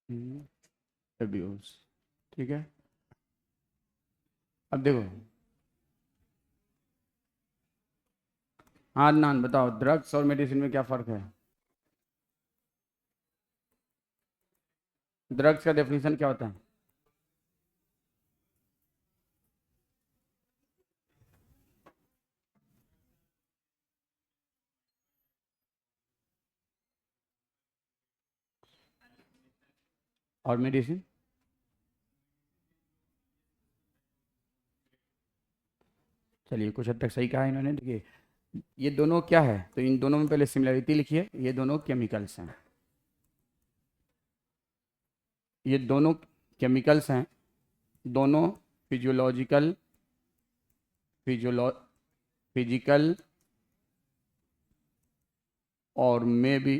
Abuse. ठीक है, अब देखो। हाँ अदनान बताओ, ड्रग्स और मेडिसिन में क्या फ़र्क है? ड्रग्स का डेफिनेशन क्या होता है? और मेडिसिन? चलिए, कुछ हद तक सही कहा इन्होंने। देखिए, ये दोनों क्या है, तो इन दोनों में पहले सिमिलरिटी लिखिए। ये दोनों केमिकल्स हैं, ये दोनों केमिकल्स हैं, दोनों फिजियोलॉजिकल फिजियोलॉ फिजिकल और मे भी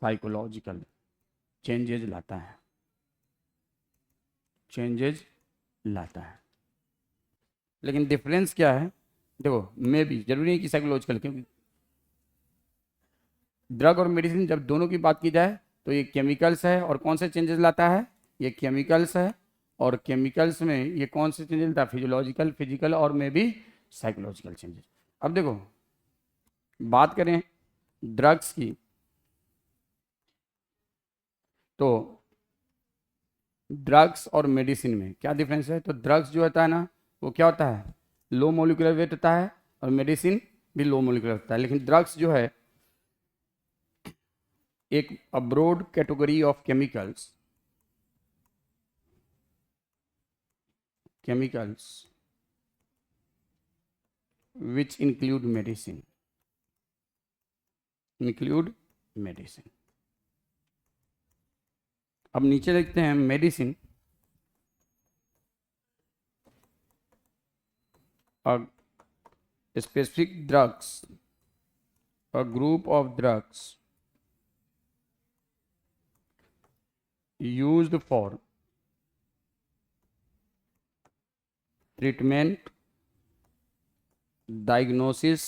साइकोलॉजिकल चेंजेज लाता है, चेंजेज लाता है। लेकिन डिफरेंस क्या है? देखो, मे भी जरूरी नहीं कि साइकोलॉजिकल, क्योंकि ड्रग और मेडिसिन जब दोनों की बात की जाए तो ये केमिकल्स है, और कौन से चेंजेस लाता है? ये केमिकल्स है, और केमिकल्स में ये कौन से चेंजेस लाता है? फिजियोलॉजिकल, फिजिकल और मे भी साइकोलॉजिकल चेंजेस। अब देखो, बात करें ड्रग्स की, तो ड्रग्स और मेडिसिन में क्या डिफरेंस है? तो ड्रग्स जो होता है ना, वो क्या होता है? लो मोलिकुलर वेट होता है, और मेडिसिन भी लो मोलिकुलर होता है। लेकिन ड्रग्स जो है एक abroad category of chemicals which include medicine. अब नीचे लिखते हैं medicine, specific drugs, a group of drugs used for treatment, diagnosis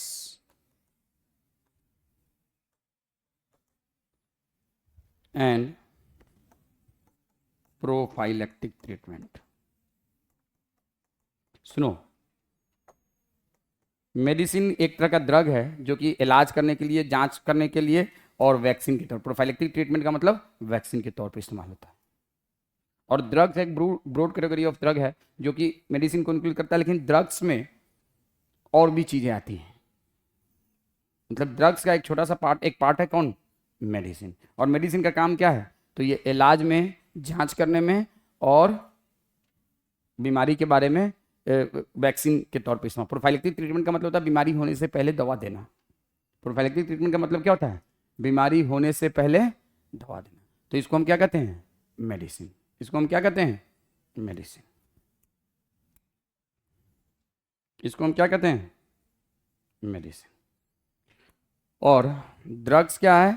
and prophylactic treatment। सुनो, मेडिसिन एक तरह का ड्रग है जो कि इलाज करने के लिए, जांच करने के लिए और वैक्सीन के तौर पर, प्रोफाइलेक्टिक ट्रीटमेंट का मतलब वैक्सीन के तौर पर इस्तेमाल होता है। और ड्रग्स एक ब्रॉड कैटेगरी ऑफ ड्रग है जो कि मेडिसिन को इंक्लूड करता है, लेकिन ड्रग्स में और भी चीज़ें आती हैं। मतलब ड्रग्स का एक छोटा सा पार्ट, एक पार्ट है कौन? मेडिसिन। और मेडिसिन का काम क्या है? तो ये इलाज में, जांच करने में, और बीमारी के बारे में वैक्सीन के तौर पर इस्तेमाल। प्रोफाइलेक्टिक ट्रीटमेंट का मतलब होता है बीमारी होने से पहले दवा देना। प्रोफाइलेक्टिक ट्रीटमेंट का मतलब क्या होता है? बीमारी होने से पहले दवा देना। तो इसको हम क्या कहते हैं? मेडिसिन। इसको हम क्या कहते हैं? मेडिसिन। इसको हम क्या कहते हैं? मेडिसिन। और ड्रग्स क्या है?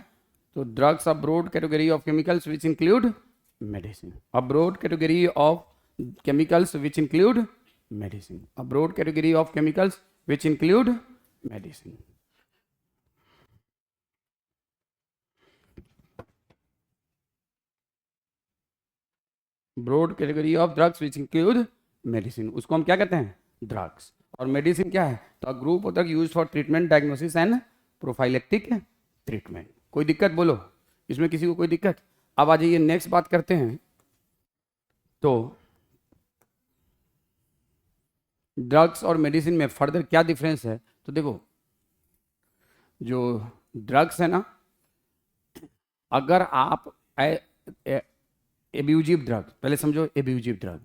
तो drugs a broad category of chemicals which include medicine. A broad category of chemicals which include medicine. A broad category of chemicals which include medicine. Broad category of drugs which include medicine, उसको हम क्या कहते हैं? Drugs. और medicine क्या है? तो a group of drug use for treatment, diagnosis and prophylactic treatment. कोई दिक्कत बोलो, इसमें किसी को कोई दिक्कत? अब आ जाइए, नेक्स्ट बात करते हैं। तो ड्रग्स और मेडिसिन में फर्दर क्या डिफरेंस है? तो देखो, जो ड्रग्स है ना, अगर आप एब्यूजिव ड्रग, पहले समझो एब्यूजिव ड्रग,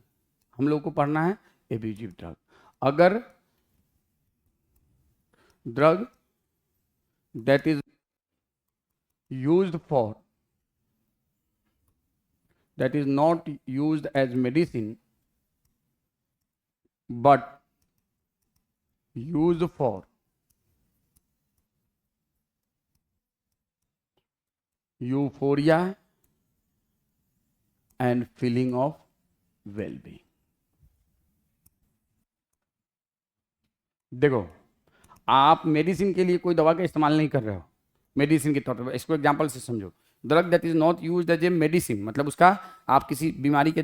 हम लोग को पढ़ना है एब्यूजिव ड्रग। अगर drug that is used for, that is not used as medicine but used for euphoria and feeling of well-being। देखो, आप मेडिसिन के लिए कोई दवा का इस्तेमाल नहीं कर रहे हो, मेडिसिन के तौर पर। इसको एग्जांपल से समझो। Drug that is not used as a medicine, मतलब उसका आप किसी बीमारी के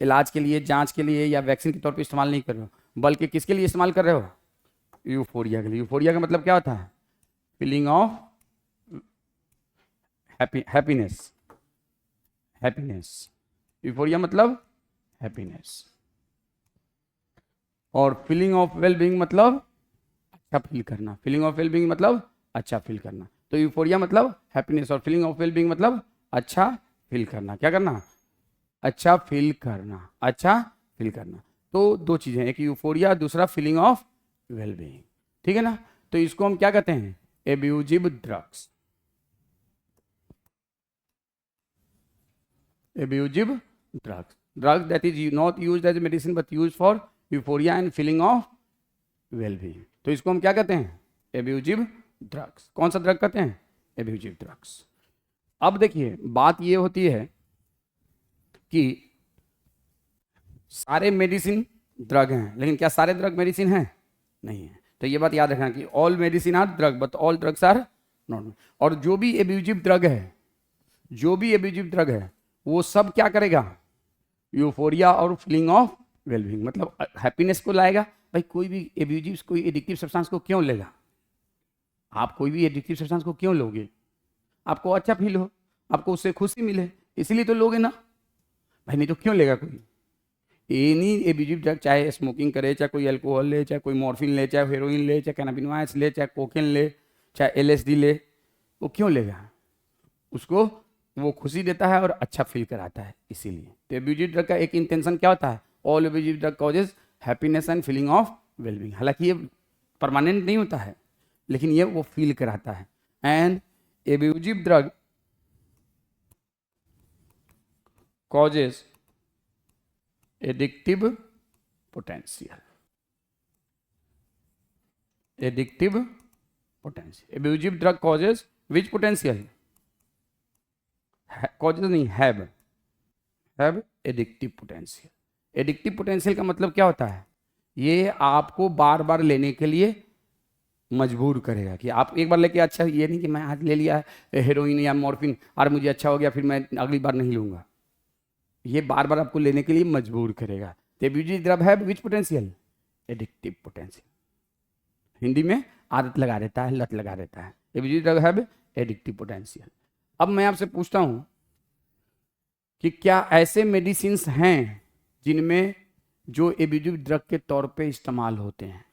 इलाज के लिए, जांच के लिए या वैक्सीन के तौर पे इस्तेमाल नहीं कर रहे हो, बल्कि किसके लिए इस्तेमाल कर रहे हो? यूफोरिया के लिए। यूफोरिया का मतलब क्या होता है? Feeling of happiness. Happiness, euphoria मतलब हैप्पीनेस। और फीलिंग ऑफ वेलबींग मतलब अच्छा फील करना। फीलिंग ऑफ वेलबींग मतलब अच्छा फील करना। तो यूफोरिया मतलब हैप्पीनेस और फीलिंग ऑफ वेलबींग मतलब अच्छा फील करना। क्या करना? अच्छा फील करना। अच्छा फील करना। तो दो चीजें, एक यूफोरिया, दूसरा फीलिंग ऑफ वेलबींग। ठीक है ना? तो इसको हम क्या कहते हैं? Abusive drugs. Abusive drugs, drugs that is not used as medicine but used for euphoria and feeling of wellbeing. तो इसको हम क्या कहते हैं? Abusive drugs. कौन सा ड्रग कहते हैं? Abusive drugs. अब देखिए, बात ये होती है कि सारे मेडिसिन ड्रग हैं, लेकिन क्या सारे ड्रग मेडिसिन हैं? नहीं है। तो ये बात याद रखना कि all medicine are drug but all drugs are not. और जो भी एब्यूजिव ड्रग है, जो भी एब्यूजिव ड्रग है, वो सब क्या करेगा? यूफोरिया और फीलिंग ऑफ वेलबींग, मतलब हैप्पीनेस को लाएगा। भाई कोई भी एब्यूजिव, कोई एडिक्टिव सब्सटेंस को क्यों लेगा? आप कोई भी एडिक्टिव सब्सटेंस को क्यों लोगे? आपको अच्छा फील हो, आपको उससे खुशी मिले, इसीलिए तो लोगे ना भाई, नहीं तो क्यों लेगा कोई? एनी एब्यूजिव ड्रग, चाहे स्मोकिंग करे, चाहे कोई अल्कोहल ले, चाहे कोई मॉर्फिन ले, चाहे हेरोइन ले, चाहे कैनाबिनोइड्स ले, चाहे कोकेन ले, चाहे एलएसडी ले, वो क्यों लेगा? उसको वो खुशी देता है और अच्छा फील कराता है, इसीलिए। तो एब्यूजिव ड्रग का एक इंटेंशन क्या होता है? All abusive drug causes happiness and feeling of wellbeing. हालांकि ये परमानेंट नहीं होता है, लेकिन ये वो फील कराता है। And abusive drug causes addictive potential. Addictive potential. Abusive drug causes which potential? Causes नहीं, have addictive potential. Addictive potential का मतलब क्या होता है? ये आपको बार बार लेने के लिए मजबूर करेगा कि आप एक बार लेके, अच्छा ये नहीं कि मैं आज ले लिया हेरोइन या मॉर्फिन और मुझे अच्छा हो गया, फिर मैं अगली बार नहीं लूंगा। ये बार बार आपको लेने के लिए मजबूर करेगा। तो एब्यूजिव ड्रग है which potential? Addictive potential. Hindi में आदत लगा देता है, लत लगा देता है। एब्यूजिव ड्रग है एडिक्टिव पोटेंशियल। अब मैं आपसे पूछता हूं कि क्या ऐसे मेडिसिन्स हैं जिनमें जो एब्यूजिव ड्रग के तौर पे इस्तेमाल होते हैं?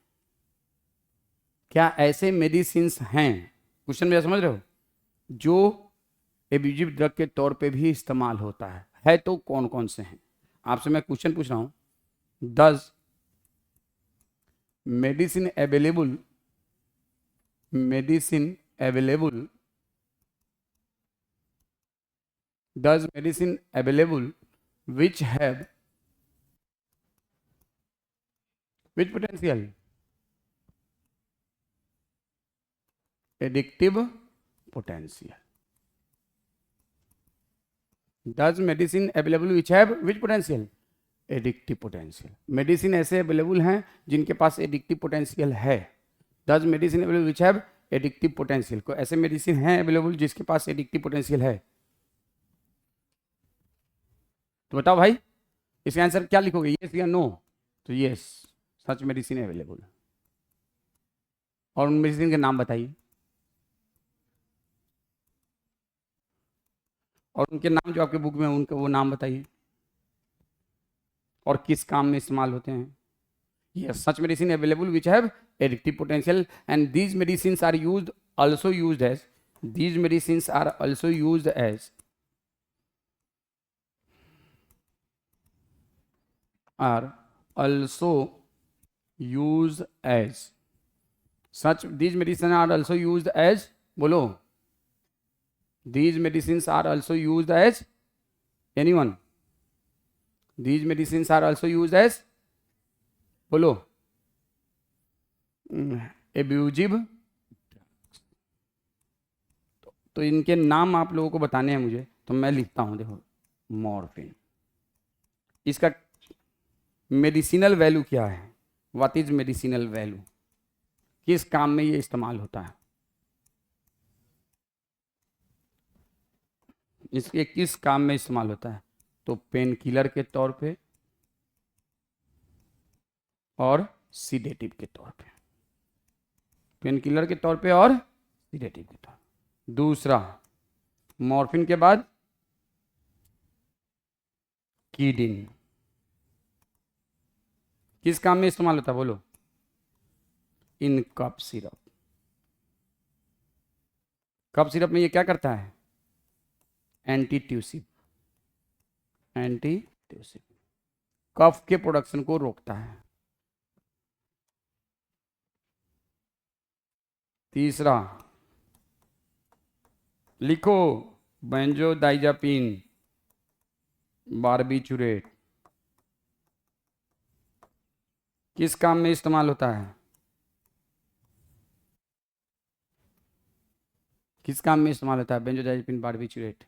क्या ऐसे मेडिसिन्स हैं, क्वेश्चन मेरा समझ रहे हो, जो एब्यूजिव ड्रग के तौर पे भी इस्तेमाल होता है तो कौन कौन से हैं? आपसे मैं क्वेश्चन पूछ रहा हूं, does medicine available which have which potential? Addictive potential. Does medicine available which have which potential? Addictive potential. Medicine ऐसे अवेलेबल हैं जिनके पास एडिक्टिव पोटेंशियल है। Does medicine available which have addictive potential? को ऐसे मेडिसिन हैं अवेलेबल जिसके पास addictive potential है? तो बताओ भाई, इसका आंसर क्या लिखोगे, यस या नो? तो यस, सच मेडिसिन अवेलेबल। और उन मेडिसिन के नाम बताइए, और उनके नाम जो आपके बुक में उनके वो नाम बताइए, और किस काम में इस्तेमाल होते हैं। Yes, such medicine available which have addictive potential and these medicine are used also used as these medicines are also used as such these medicines are also used as बोलो, these medicines are also used as anyone, these medicines are also used as बोलो abusive. तो इनके नाम आप लोगों को बताने हैं मुझे, तो मैं लिखता हूं, देखो, मॉर्फिन, इसका मेडिसिनल वैल्यू क्या है? What is medicinal value? किस काम में ये इस्तेमाल होता है? इसके किस काम में इस्तेमाल होता है? तो पेन किलर के तौर पे और सीडेटिव के तौर पे। पेन किलर के तौर पे और सीडेटिव के तौर पे। दूसरा, मॉर्फिन के बाद कीडिन किस काम में इस्तेमाल होता है बोलो? इन कफ सिरप। कफ सिरप में ये क्या करता है? एंटीट्यूसिव। एंटीट्यूसिव कफ के प्रोडक्शन को रोकता है। तीसरा, लिखो, बेंजोडाइजापीन बारबीचुरेट किस काम में इस्तेमाल होता है? किस काम में इस्तेमाल होता है बेंजोडाइजापीन बारबीचुरेट?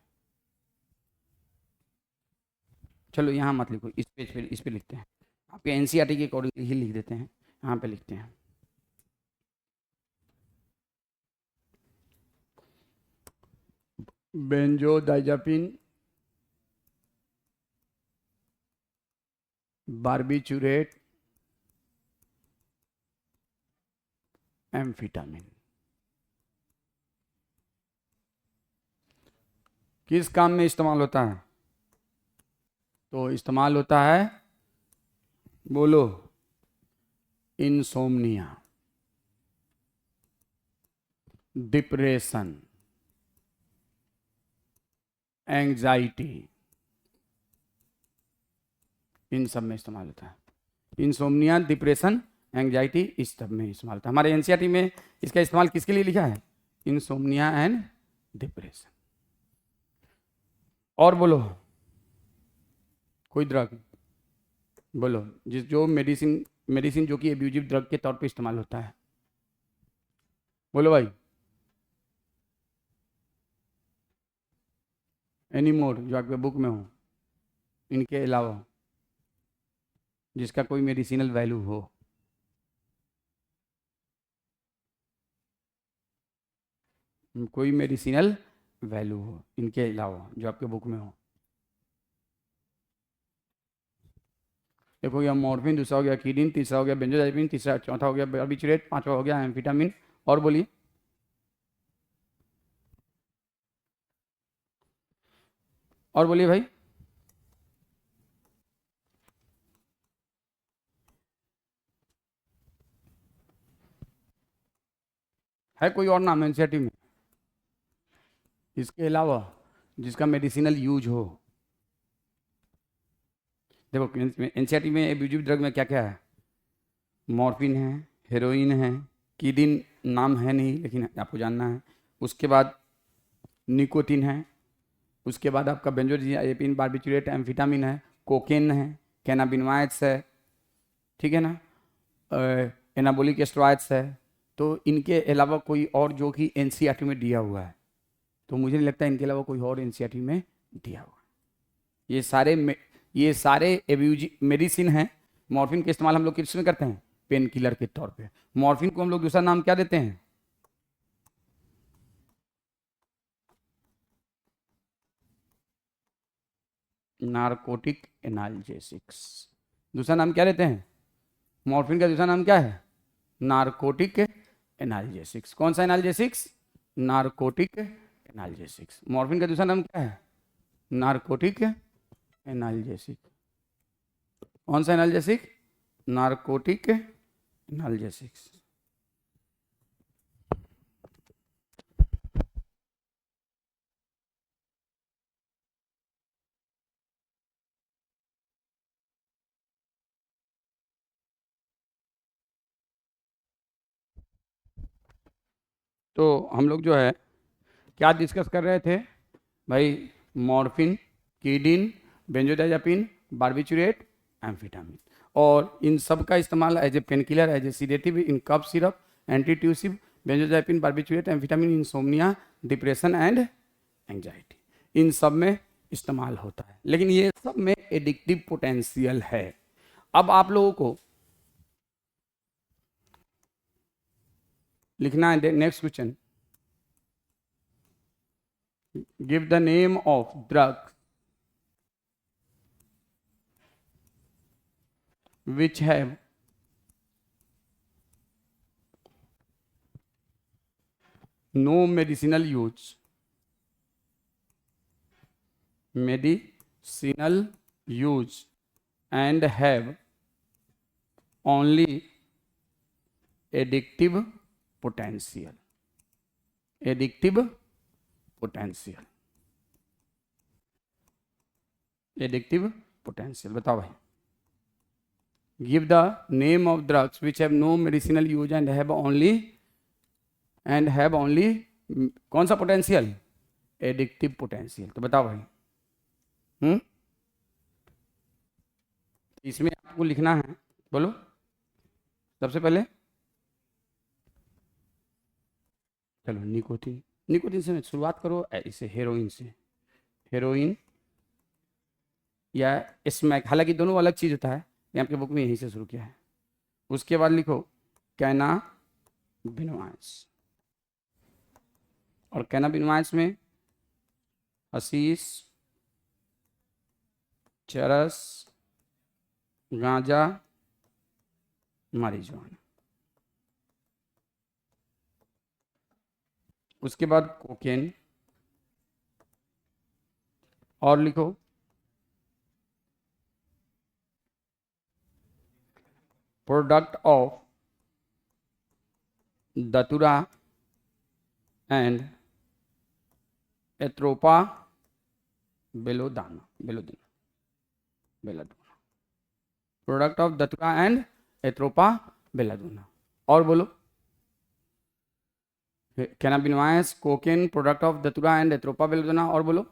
चलो यहाँ मत लिखो, इस पेज पे, इस पे लिखते हैं। आपके एनसीईआरटी के अकॉर्डिंग ही लिख देते हैं, यहाँ पे लिखते हैं। बेंजोडाइजापीन बारबीचुरेट एम्फिटामिन किस काम में इस्तेमाल होता है? तो इस्तेमाल होता है, बोलो, इंसोम्निया, डिप्रेशन, एंजाइटी, इन सब में इस्तेमाल होता है। इंसोम्निया, डिप्रेशन, एंजाइटी, इस सब में इस्तेमाल होता है। हमारे एनसीईआरटी में इसका इस्तेमाल किसके लिए लिखा है? Insomnia and depression. और बोलो, कोई ड्रग बोलो जो मेडिसिन जो कि एब्यूजिव ड्रग के तौर पे इस्तेमाल होता है। बोलो भाई, एनी मोर जो आपके बुक में हो, इनके अलावा जिसका कोई मेडिसिनल वैल्यू हो। कोई मेडिसिनल वैल्यू हो इनके अलावा जो आपके बुक में हो। देखो, यह मॉर्फिन, दूसरा हो गया कीडिन, तीसरा हो गया बेंजोडाइजापीन, तीसरा चौथा हो गया बारबीचुरेट, पांचवा हो गया एम्फिटामिन। और बोलिए, और बोलिए भाई। है कोई और नाम एनसीईआरटी में इसके अलावा जिसका मेडिसिनल यूज हो? देखो, एनसीईआरटी में एब्यूजिव ड्रग में क्या क्या है? मॉर्फिन है, हेरोइन है, कीडिन नाम है नहीं लेकिन आपको जानना है। उसके बाद निकोटिन है, उसके बाद आपका बेंजोडाइजापीन बारबीचुरेट एम्फिटामिन है, कोकेन है, कैनाबिनॉइड्स है, ठीक है ना, एनाबोलिक स्टेरॉइड्स है। तो इनके अलावा कोई और जो कि एनसीईआरटी में दिया हुआ है? तो मुझे नहीं लगता इनके अलावा कोई और एनसीईआरटी में दिया हुआ है। ये सारे एब्यूजिव मेडिसिन हैं। मॉर्फिन का इस्तेमाल हम लोग किस में करते हैं? पेन किलर के तौर पे। मॉर्फिन को हम लोग दूसरा नाम क्या देते हैं? Narcotic analgesics. दूसरा नाम क्या देते हैं? मॉर्फिन का दूसरा नाम क्या है? Narcotic analgesics. कौन सा एनाल्जेसिक्स? Narcotic analgesics. मॉर्फिन का दूसरा नाम क्या है? Narcotic analgesic. कौन सा एनाल्जेसिक? Narcotic analgesics. तो हम लोग जो है क्या डिस्कस कर रहे थे भाई? मॉर्फिन, कीडिन, बेंजोडाइजापीन, बारबीचुरेट, एम्फिटामिन, और इन सब का इस्तेमाल as a pain killer, as a sedative, in cough syrup, antitussive, benzodiazepine, barbiturate, amphetamine, insomnia, depression and anxiety, इन सब में इस्तेमाल होता है। लेकिन ये सब में एडिक्टिव पोटेंशियल है। अब आप लोगों को लिखना है next question. Give the name of drug which have no medicinal use and have only addictive potential addictive potential बताओ भाई. Give the name of drugs which have no medicinal use and have only कौन सा potential? Addictive potential. तो बताओ भाई. इसमें आपको लिखना है, बोलो सबसे पहले. चलो निकोटीन से शुरुआत करो. इसे हेरोइन से, हेरोइन या स्मैक, हालांकि दोनों अलग चीज होता है. यहाँ के बुक में यहीं से शुरू किया है. उसके बाद लिखो कैनाबिनॉइड्स, और कैनाबिनॉइड्स में हशीश, चरस, गांजा, मारिजुआना. उसके बाद कोकेन, और लिखो product of datura and atropa belladonna. Product of datura and atropa belladonna. और बोलो cannabinoids, cocaine, product of datura and atropa belladonna. और बोलो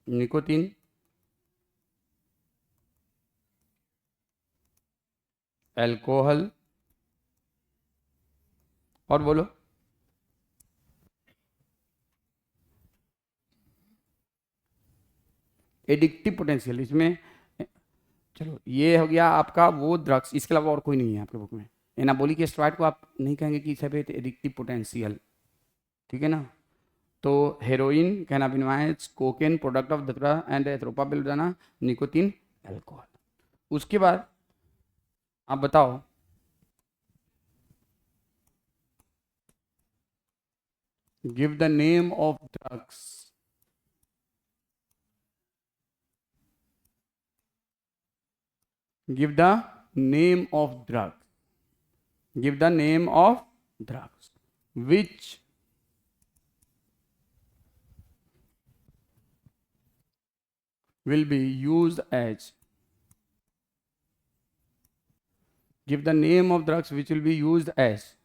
निकोटीन, अल्कोहल, और बोलो एडिक्टिव पोटेंशियल. इसमें चलो ये हो गया आपका वो ड्रग्स. इसके अलावा और कोई नहीं है आपके बुक में. एनाबॉलिक स्टेरॉइड को आप नहीं कहेंगे कि सब एडिक्टिव पोटेंशियल, ठीक है ना. तो heroin, cannabinoids, cocaine, product of datura and atropa belladonna, nicotine, alcohol. उसके बाद आप बताओ give the name of drugs give the name of drugs which will be used as give the name of drugs which will be used as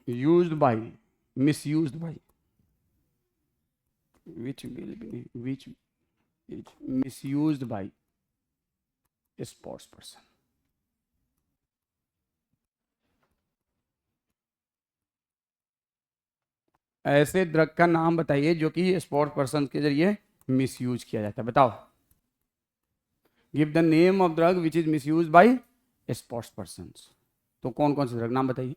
used by, misused by, which is misused by a sports person. ऐसे drug का नाम बताइए जो कि sports person के जरिए misuse किया जाता है. बताओ give the name of drug which is misuse by sports person. तो कौन कौन से ड्रग नाम बताइए.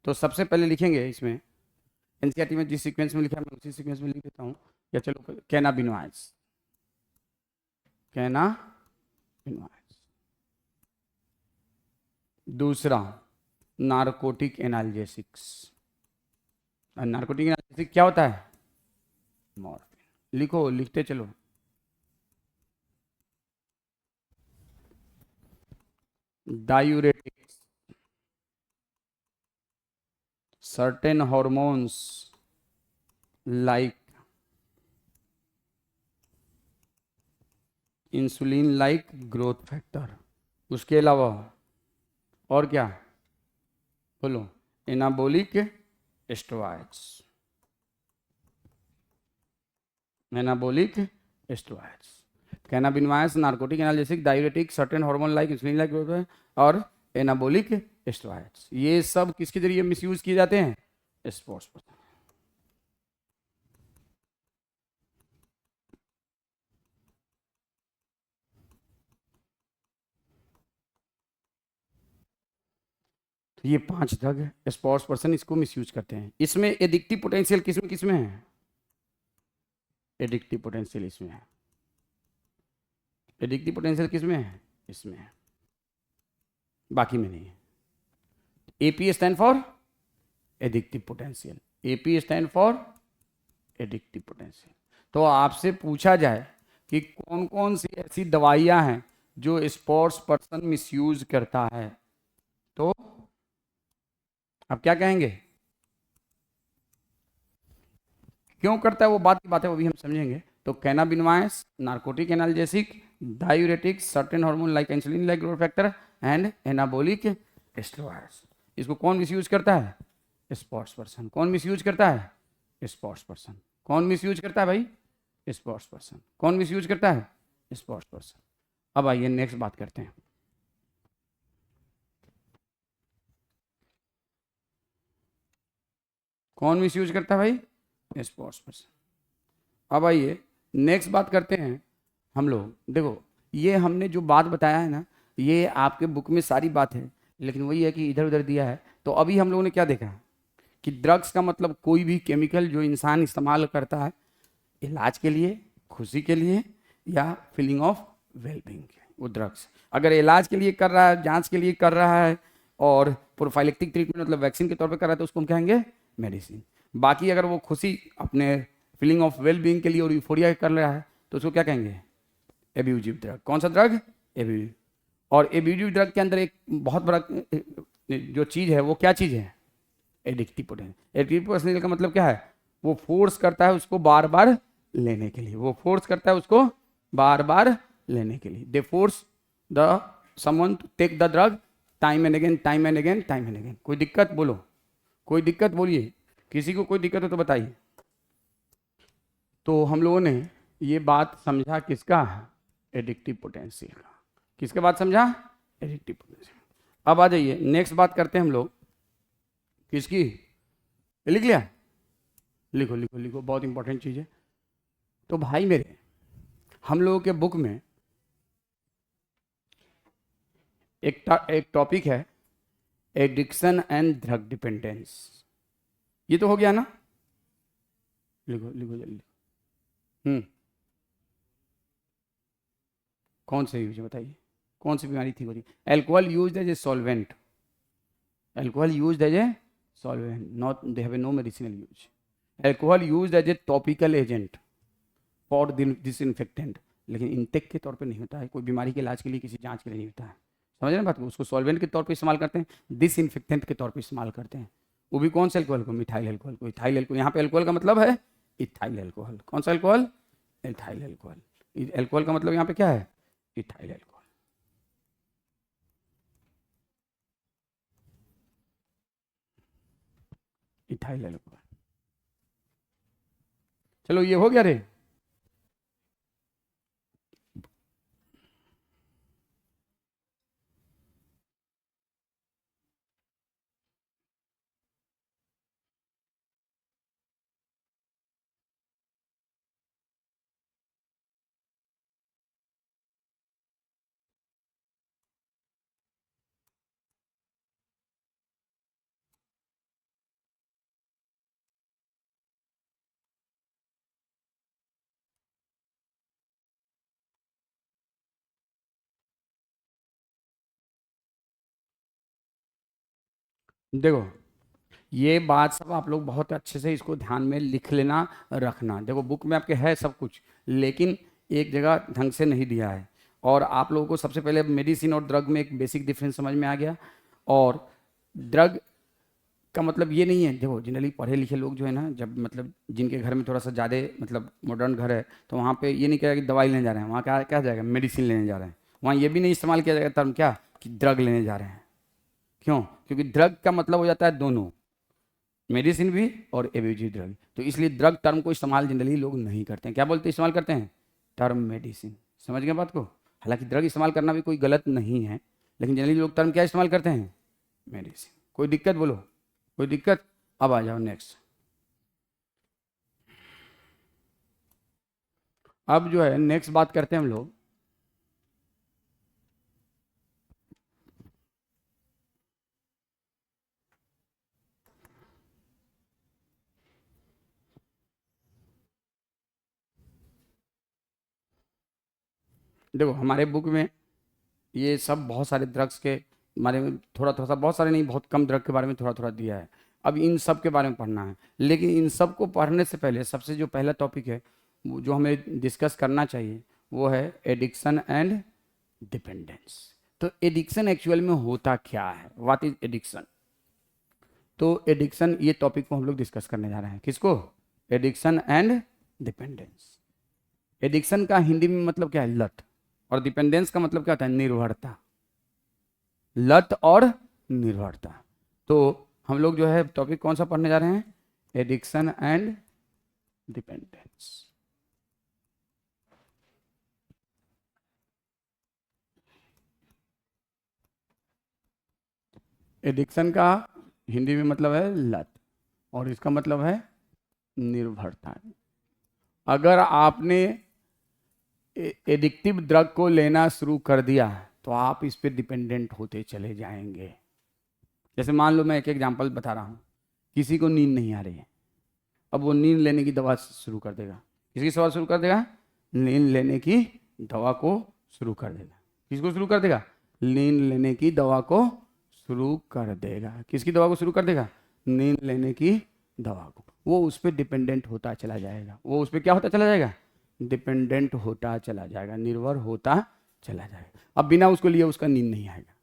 तो सबसे पहले लिखेंगे इसमें एनसीईआरटी में जिस सीक्वेंस में लिखा है मैं उसी सीक्वेंस में लिख देता हूँ. या चलो कैनाबिनॉइड्स, दूसरा नारकोटिक एनाल्जेसिक्स. नारकोटिक एनाल्जेसिक क्या होता है? मॉर्फिन. लिखो, लिखते चलो. Diuretics, certain hormones like insulin like growth factor. उसके अलावा और क्या? बोलो anabolic steroids, cannabinoids, narcotic analgesic, diuretic, certain hormone like insulin like growth और एनाबॉलिक स्टेरॉइड्स. ये सब किसके जरिए मिसयूज किए जाते हैं? स्पोर्ट्स पर. तो ये 5 ड्रग है, स्पोर्ट्स पर्सन इसको मिसयूज करते हैं। इसमें एडिक्टिव पोटेंशियल किसमें किसमें है? एडिक्टिव पोटेंशियल इसमें है। एडिक्टिव पोटेंशियल किसमें है? इसमें है, बाकी में नहीं है। AP stand for addictive potential, AP stand for addictive potential. तो आपसे पूछा जाए कि कौन कौन सी ऐसी दवाइयां हैं जो स्पोर्ट्स पर्सन मिसयूज करता है, तो आप क्या कहेंगे? क्यों करता है वो बात की बात है, वो भी हम समझेंगे। तो cannabinoids, narcotic analgesic, diuretic, certain hormone like insulin like growth factor and anabolic steroids. इसको कौन मिसयूज करता है? Sports person. कौन मिसयूज करता है? Sports person. कौन मिसयूज करता है भाई? Sports person. कौन मिसयूज करता है? Sports person. अब आइए नेक्स्ट बात करते हैं। कौन मिसयूज करता है भाई? Sports person. अब आइए नेक्स्ट बात करते हैं हम लोग। देखो ये हमने जो बात बताया है ना, ये आपके बुक में सारी बात है, लेकिन वही है कि इधर उधर दिया है। तो अभी हम लोगों ने क्या देखा कि ड्रग्स का मतलब कोई भी केमिकल जो इंसान इस्तेमाल करता है इलाज के लिए, खुशी के लिए या फीलिंग ऑफ वेलबींग, वो ड्रग्स। अगर इलाज के लिए कर रहा है, जांच के लिए कर रहा है और प्रोफाइलेक्टिक ट्रीटमेंट मतलब वैक्सीन के तौर पे कर रहा है तो उसको हम कहेंगे मेडिसिन। बाकी अगर वो खुशी अपने फीलिंग ऑफ वेलबींग के लिए और यूफोरिया कर रहा है तो उसको क्या कहेंगे? Abusive drug. कौन सा ड्रग? एब्यूजिव। और एब्यूजिव ड्रग के अंदर एक बहुत बड़ा जो चीज़ है वो क्या चीज़ है? Addictive potential. एडिक्टिव पोटेंशियल का मतलब क्या है? वो फोर्स करता है उसको बार बार लेने के लिए, वो फोर्स करता है उसको बार बार लेने के लिए। They force the someone to take the drug time and again, time and again, time and again. कोई दिक्कत बोलो, कोई दिक्कत बोलिए, किसी को कोई दिक्कत हो तो बताइए। तो हम लोगों ने ये बात समझा किसका? एडिक्टिव पोटेंशियल का। किसके बात समझा? Addictive potential. अब आ जाइए नेक्स्ट बात करते हैं हम लोग किसकी? लिख लिया? लिखो लिखो लिखो, बहुत इंपॉर्टेंट चीज़ है। तो भाई मेरे हम लोगों के बुक में एक टॉपिक है एडिक्शन एंड ड्रग डिपेंडेंस। ये तो हो गया ना? लिखो लिखो जल्दी। कौन से यूज है बताइए? कौन सी बीमारी ठीक होती है? Alcohol use as a solvent. Alcohol use as a solvent, not they have no medicinal use. Alcohol use as a topical agent for disinfectant, लेकिन इंटेक के तौर पे नहीं होता है। कोई बीमारी के इलाज के लिए, किसी जांच के लिए नहीं होता है। समझ रहे हैं बात को? उसको सॉल्वेंट के तौर पे इस्तेमाल करते हैं, डिसइंफेक्टेंट के तौर पे इस्तेमाल करते हैं। वो भी कौन सा एल्कोहल को? मिथाइल एल्कोहल को। इथाइल एल्कोहल, यहाँ पे एल्कोहल का मतलब है इथाइल एल्कोहल। कौन सा एल्कोहल? Ethyl alcohol. एल्कोहल का मतलब यहाँ पे क्या है? Ethyl alcohol. Ethyl alcohol. चलो ये हो गया रे। देखो ये बात सब आप लोग बहुत अच्छे से इसको ध्यान में लिख लेना, रखना। देखो बुक में आपके है सब कुछ, लेकिन एक जगह ढंग से नहीं दिया है। और आप लोगों को सबसे पहले मेडिसिन और ड्रग में एक बेसिक डिफरेंस समझ में आ गया। और ड्रग का मतलब ये नहीं है, देखो जनरली पढ़े लिखे लोग जो है ना, जब मतलब जिनके घर में थोड़ा सा ज़्यादा मतलब मॉडर्न घर है, तो वहाँ पे ये नहीं कहेगा कि दवाई लेने जा रहे हैं, वहाँ क्या क्या जाएगा? मेडिसिन लेने जा रहे हैं। वहाँ ये भी नहीं इस्तेमाल किया जाएगा टर्म क्या कि ड्रग लेने जा रहे हैं। क्यों? क्योंकि ड्रग का मतलब हो जाता है दोनों, मेडिसिन भी और एब्यूजिव ड्रग। तो इसलिए ड्रग टर्म को इस्तेमाल जनरली लोग नहीं करते हैं। क्या बोलते हैं? इस्तेमाल करते हैं टर्म मेडिसिन। समझ गए बात को? हालांकि ड्रग इस्तेमाल करना भी कोई गलत नहीं है, लेकिन जनरली लोग टर्म क्या इस्तेमाल करते हैं? मेडिसिन। कोई दिक्कत बोलो, कोई दिक्कत? अब आ जाओ नेक्स्ट। अब जो है नेक्स्ट बात करते हैं हम लोग देखो हमारे बुक में ये सब बहुत सारे ड्रग्स के बारे में थोड़ा थोड़ा सा, बहुत सारे नहीं, बहुत कम ड्रग के बारे में थोड़ा थोड़ा दिया है। अब इन सब के बारे में पढ़ना है, लेकिन इन सब को पढ़ने से पहले सबसे जो पहला टॉपिक है जो हमें डिस्कस करना चाहिए वो है एडिक्शन एंड डिपेंडेंस। तो एडिक्शन एक्चुअल में होता क्या है, व्हाट इज एडिक्शन? तो एडिक्शन, ये टॉपिक को हम लोग डिस्कस करने जा रहे हैं। किसको? Addiction and dependence. एडिक्शन का हिंदी में मतलब क्या है? लत। और डिपेंडेंस का मतलब क्या होता है? निर्भरता। लत और निर्भरता। तो हम लोग जो है टॉपिक कौन सा पढ़ने जा रहे हैं? Addiction and dependence. एडिक्शन का हिंदी में मतलब है लत और इसका मतलब है निर्भरता। अगर आपने एडिक्टिव ड्रग को लेना शुरू कर दिया तो आप इस पे डिपेंडेंट होते चले जाएंगे। जैसे मान लो मैं एक एग्जांपल बता रहा हूँ, किसी को नींद नहीं आ रही है, अब वो नींद लेने की दवा शुरू कर देगा। किसकी दवा शुरू कर देगा? नींद लेने की दवा को शुरू कर देगा। किसको शुरू कर देगा? नींद लेने की दवा को शुरू कर देगा। किसकी दवा को शुरू कर देगा? नींद लेने की दवा को। वो उस पर डिपेंडेंट होता चला जाएगा। वो उस पर क्या होता चला जाएगा? डिपेंडेंट होता चला जाएगा, निर्भर होता चला जाएगा। अब बिना उसको लिए उसका नींद नहीं आएगा।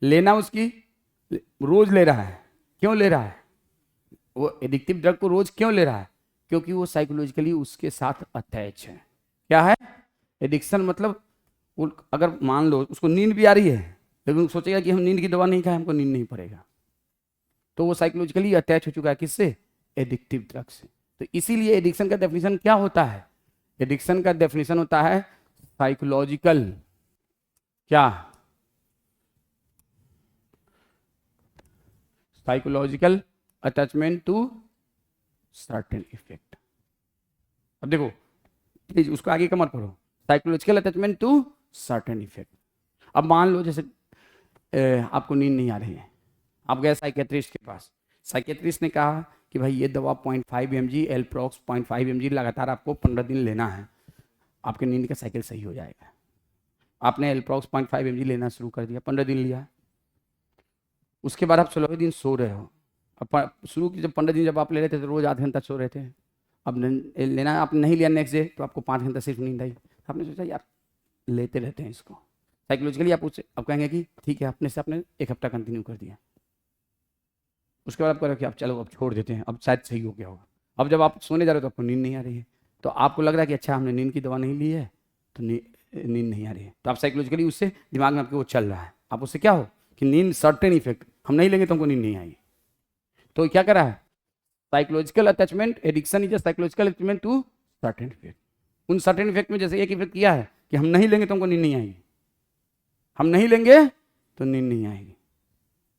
लेना उसकी रोज ले रहा है। क्यों ले रहा है? वो एडिक्टिव ड्रग को रोज क्यों ले रहा है? क्योंकि वो साइकोलॉजिकली उसके साथ अटैच है। क्या है एडिक्शन? मतलब वो अगर मान लो उसको नींद भी आ रही है लेकिन सोचेगा कि हम नींद की दवा नहीं खाए हमको नींद नहीं पड़ेगा, तो वो साइकोलॉजिकली अटैच हो चुका है। किससे? एडिक्टिव ड्रग से। तो इसीलिए एडिक्शन का डेफिनेशन क्या होता है? एडिक्शन का डेफिनेशन होता है साइकोलॉजिकल, क्या? Psychological attachment to certain effect. अब देखो प्लीज उसको आगे का मत पढ़ो। Psychological attachment to certain effect. अब मान लो जैसे आपको नींद नहीं आ रही है, आप गए साइकेट्रिस्ट के पास। साइकेट्रिस्ट ने कहा कि भाई ये दवा 0.5 mg एल्प्रोक्स 0.5 mg लगातार आपको 15 दिन लेना है, आपके नींद का साइकिल सही हो जाएगा। आपने एल्प्रोक्स 0.5 mg लेना शुरू कर दिया, 15 दिन लिया, उसके बाद आप 16वें दिन सो रहे हो। अब शुरू की जब 15 दिन जब आप ले रहे थे तो रोज आधा घंटा सो रहे थे। अब लेना आपने नहीं लिया नेक्स्ट डे तो आपको 5 घंटा सिर्फ नींद आई। आपने सोचा यार लेते रहते हैं इसको। साइकोलॉजिकली आप उससे अब कहेंगे कि ठीक है, अपने से आपने 1 हफ्ता कंटिन्यू कर दिया। उसके बाद आप कह रहे हो कि आप चलो अब छोड़ देते हैं, अब शायद सही हो गया होगा। अब जब आप सोने जा रहे हो तो आपको नींद नहीं आ रही है, तो आपको लग रहा है कि अच्छा हमने नींद की दवा नहीं ली है तो नींद नहीं आ रही है। तो आप साइकोलॉजिकली उससे दिमाग में आपके वो चल रहा है। आप उससे क्या हो कि नींद सर्टेन इफेक्ट, हम नहीं लेंगे तो हमको नींद नहीं आएगी। तो क्या कर रहा है? Psychological attachment, addiction is a psychological attachment to certain effect. उन सर्टेन इफेक्ट में जैसे एक इफेक्ट किया है कि हम नहीं लेंगे तो हमको नींद नहीं आएगी, हम नहीं लेंगे तो नींद नहीं आएगी,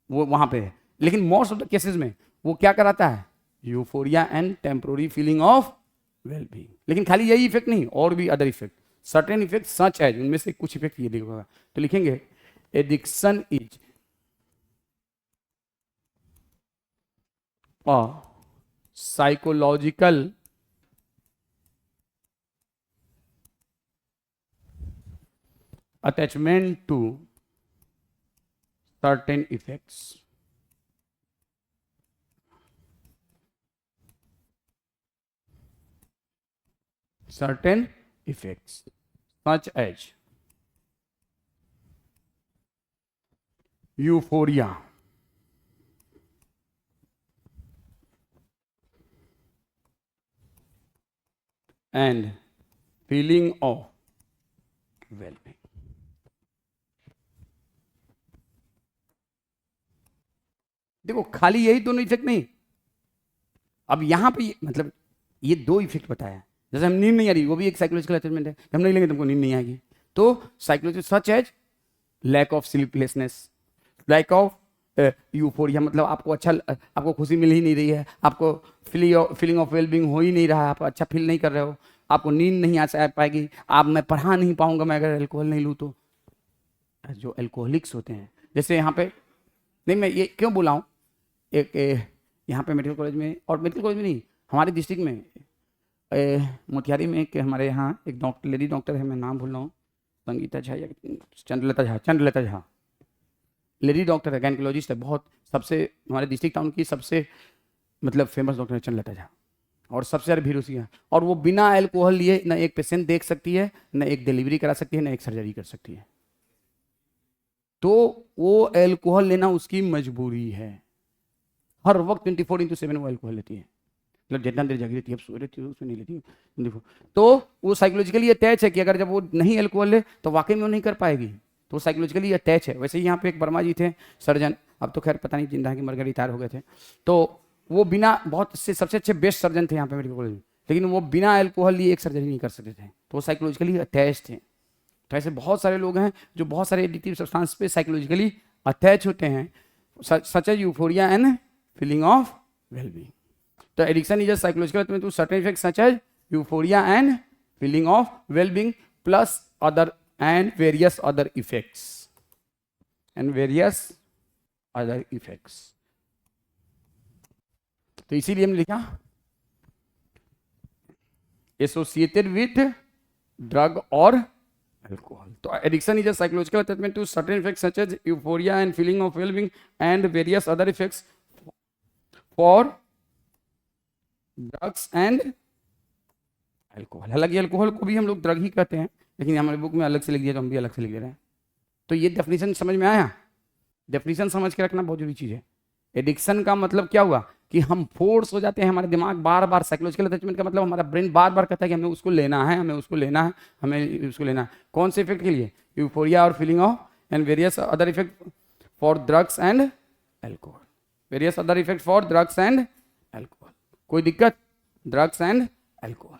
वो वहां पे है। लेकिन मोस्ट ऑफ द केसेस में वो क्या कराता है? Euphoria and temporary feeling of well being. लेकिन खाली यही इफेक्ट नहीं, और भी अदर इफेक्ट, सर्टेन इफेक्ट सच है, उनमें से कुछ इफेक्ट ये लिखा होगा। तो लिखेंगे addiction is a psychological attachment to certain effects. Certain effects such as euphoria, and feeling of well-being. देखो खाली यही दोनों इफेक्ट नहीं, अब यहां पे मतलब ये 2 इफेक्ट बताया। जैसे हम नींद नहीं आ रही, वो भी एक साइकोलॉजिकल अटैचमेंट है, हम नहीं लेंगे तुमको नींद नहीं आएगी। तो psychology such as lack of sleeplessness, lack of euphoria, मतलब आपको अच्छा, आपको खुशी मिल ही नहीं रही है, आपको फीलिंग ऑफ वेलबींग हो ही नहीं रहा है, आप अच्छा फील नहीं कर रहे हो, आपको नींद नहीं आ पाएगी, आप मैं पढ़ा नहीं पाऊंगा मैं अगर अल्कोहल नहीं लूँ तो। जो अल्कोहलिक्स होते हैं, जैसे यहाँ पे, नहीं मैं ये क्यों बोला हूँ, एक यहाँ पे मेडिकल कॉलेज में, और मेडिकल कॉलेज में नहीं, हमारे डिस्ट्रिक्ट में मोतिहारी में एक हमारे यहाँ एक डॉक्टर, लेडी डॉक्टर है, मैं नाम भूल रहा हूँ, संगीता झा या चंद्रलता झा लेडी डॉक्टर है, गायनिकोलॉजिस्ट है, बहुत सबसे हमारे डिस्ट्रिक्ट टाउन की सबसे मतलब फेमस डॉक्टर है चंद्रलता झा, और सबसे ज़्यादा भीड़ उसकी है। और वो बिना अल्कोहल लिए न एक पेशेंट देख सकती है, न एक डिलीवरी करा सकती है, न एक सर्जरी कर सकती है। तो वो अल्कोहल लेना उसकी मजबूरी है, हर वक्त 24/7 वो अल्कोहल लेती है, मतलब जितना देर जगी रहती है, अब सो रहती है उसमें नहीं लेती देखो। तो वो साइकोलॉजिकली अटैच है कि अगर जब वो नहीं अल्कोहल ले तो वाकई में वो नहीं कर पाएगी, तो साइकोलॉजिकली अटैच है। वैसे ही यहाँ पे एक वर्मा जी थे सर्जन, अब तो खैर पता नहीं जिंदा है कि मर गए, रिटायर हो गए थे, तो वो बिना बहुत से सबसे अच्छे बेस्ट सर्जन थे यहाँ पे मेडिकल कॉलेज में, लेकिन वो बिना अल्कोहल लिए एक सर्जरी नहीं कर सकते थे, तो वो साइकोलॉजिकली अटैच थे। तो ऐसे बहुत सारे लोग हैं जो बहुत सारे एडिक्टिव सब्सटेंस पे साइकोलॉजिकली अटैच होते हैं, such as euphoria and feeling of wellbeing. तो addiction is a psychological to certain effects such as euphoria and feeling of wellbeing plus other and various other effects तो इसीलिए हमने लिखा associated with drug और alcohol. तो addiction is a psychological attachment to certain effects such as euphoria and feeling of wellbeing and various other effects for drugs and alcohol. हालांकि alcohol को भी हम लोग ड्रग ही कहते हैं, लेकिन हमारे बुक में अलग से लिख दिया तो हम भी अलग से लिख दे रहे हैं। तो ये डेफिनेशन समझ में आया? डेफिनेशन समझ के रखना बहुत जरूरी चीज है। एडिक्शन का मतलब क्या हुआ कि हम फोर्स हो जाते हैं, हमारे दिमाग बार बार, साइकोलॉजिकल अटैचमेंट का मतलब हमारा ब्रेन बार बार कहता है कि हमें उसको लेना है, हमें उसको लेना है, हमें उसको लेना है। कौन से इफेक्ट के लिए? यूफोरिया और feeling of and various other effect for drugs and alcohol. Various other effect for drugs and alcohol. कोई दिक्कत? Drugs and alcohol.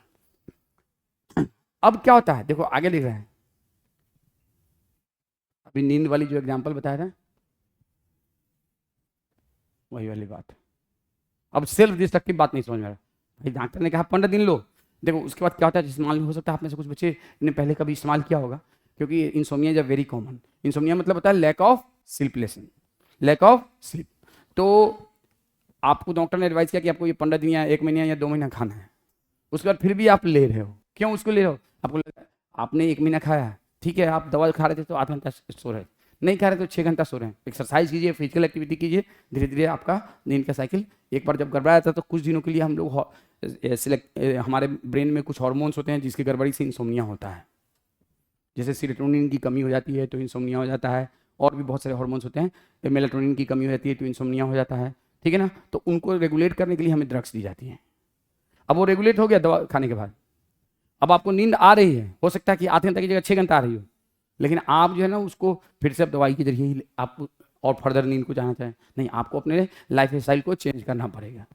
अब क्या होता है देखो, आगे लिख रहे हैं। अभी नींद वाली जो एग्जांपल बताया था वही वाली बात। अब सेल्फ डिस्ट्रक्टिव बात नहीं समझ में आ रहा भाई, डॉक्टर ने कहा 15 दिन लो, देखो उसके बाद क्या होता है, इस्तेमाल नहीं हो सकता। आप में से कुछ बच्चे ने पहले कभी इस्तेमाल किया होगा, क्योंकि insomnia is a very common. Insomnia मतलब होता है lack of sleeplessness, lack of sleep. तो आपको डॉक्टर ने एडवाइस किया कि आपको ये 15 दिन या 1 महीना या 2 महीना खाना है, उसके बाद फिर भी आप ले रहे हो। क्यों उसको ले रहे हो? आपको लगा आपने 1 महीना खाया, ठीक है, आप दवा खा रहे थे तो 8 घंटा सो रहे, नहीं खा रहे तो 6 घंटा सो रहे हैं। एक्सरसाइज कीजिए, फिजिकल एक्टिविटी कीजिए, धीरे धीरे आपका नींद का साइकिल एक बार जब गड़बड़ा जाता है तो कुछ दिनों के लिए हम लोग हमारे ब्रेन में कुछ हार्मोन्स होते हैं जिसकी गड़बड़ी से इंसोम्निया होता है। जैसे सीरोटोनिन की कमी हो जाती है तो इंसोम्निया हो जाता है, और भी बहुत सारे हार्मोन्स होते हैं। मेलाटोनिन की कमी हो जाती है तो इंसोम्निया हो जाता है, ठीक है ना। तो उनको रेगुलेट करने के लिए हमें ड्रग्स दी जाती हैं। अब वो रेगुलेट हो गया दवा खाने के बाद, अब आपको नींद आ रही है, हो सकता है कि 8 घंटे की जगह 6 घंटा आ रही हो, लेकिन आप जो है ना उसको फिर से दवाई के जरिए ही आप और फर्दर नींद को जाना चाहें नहीं, आपको अपने लाइफ स्टाइल को चेंज करना पड़ेगा।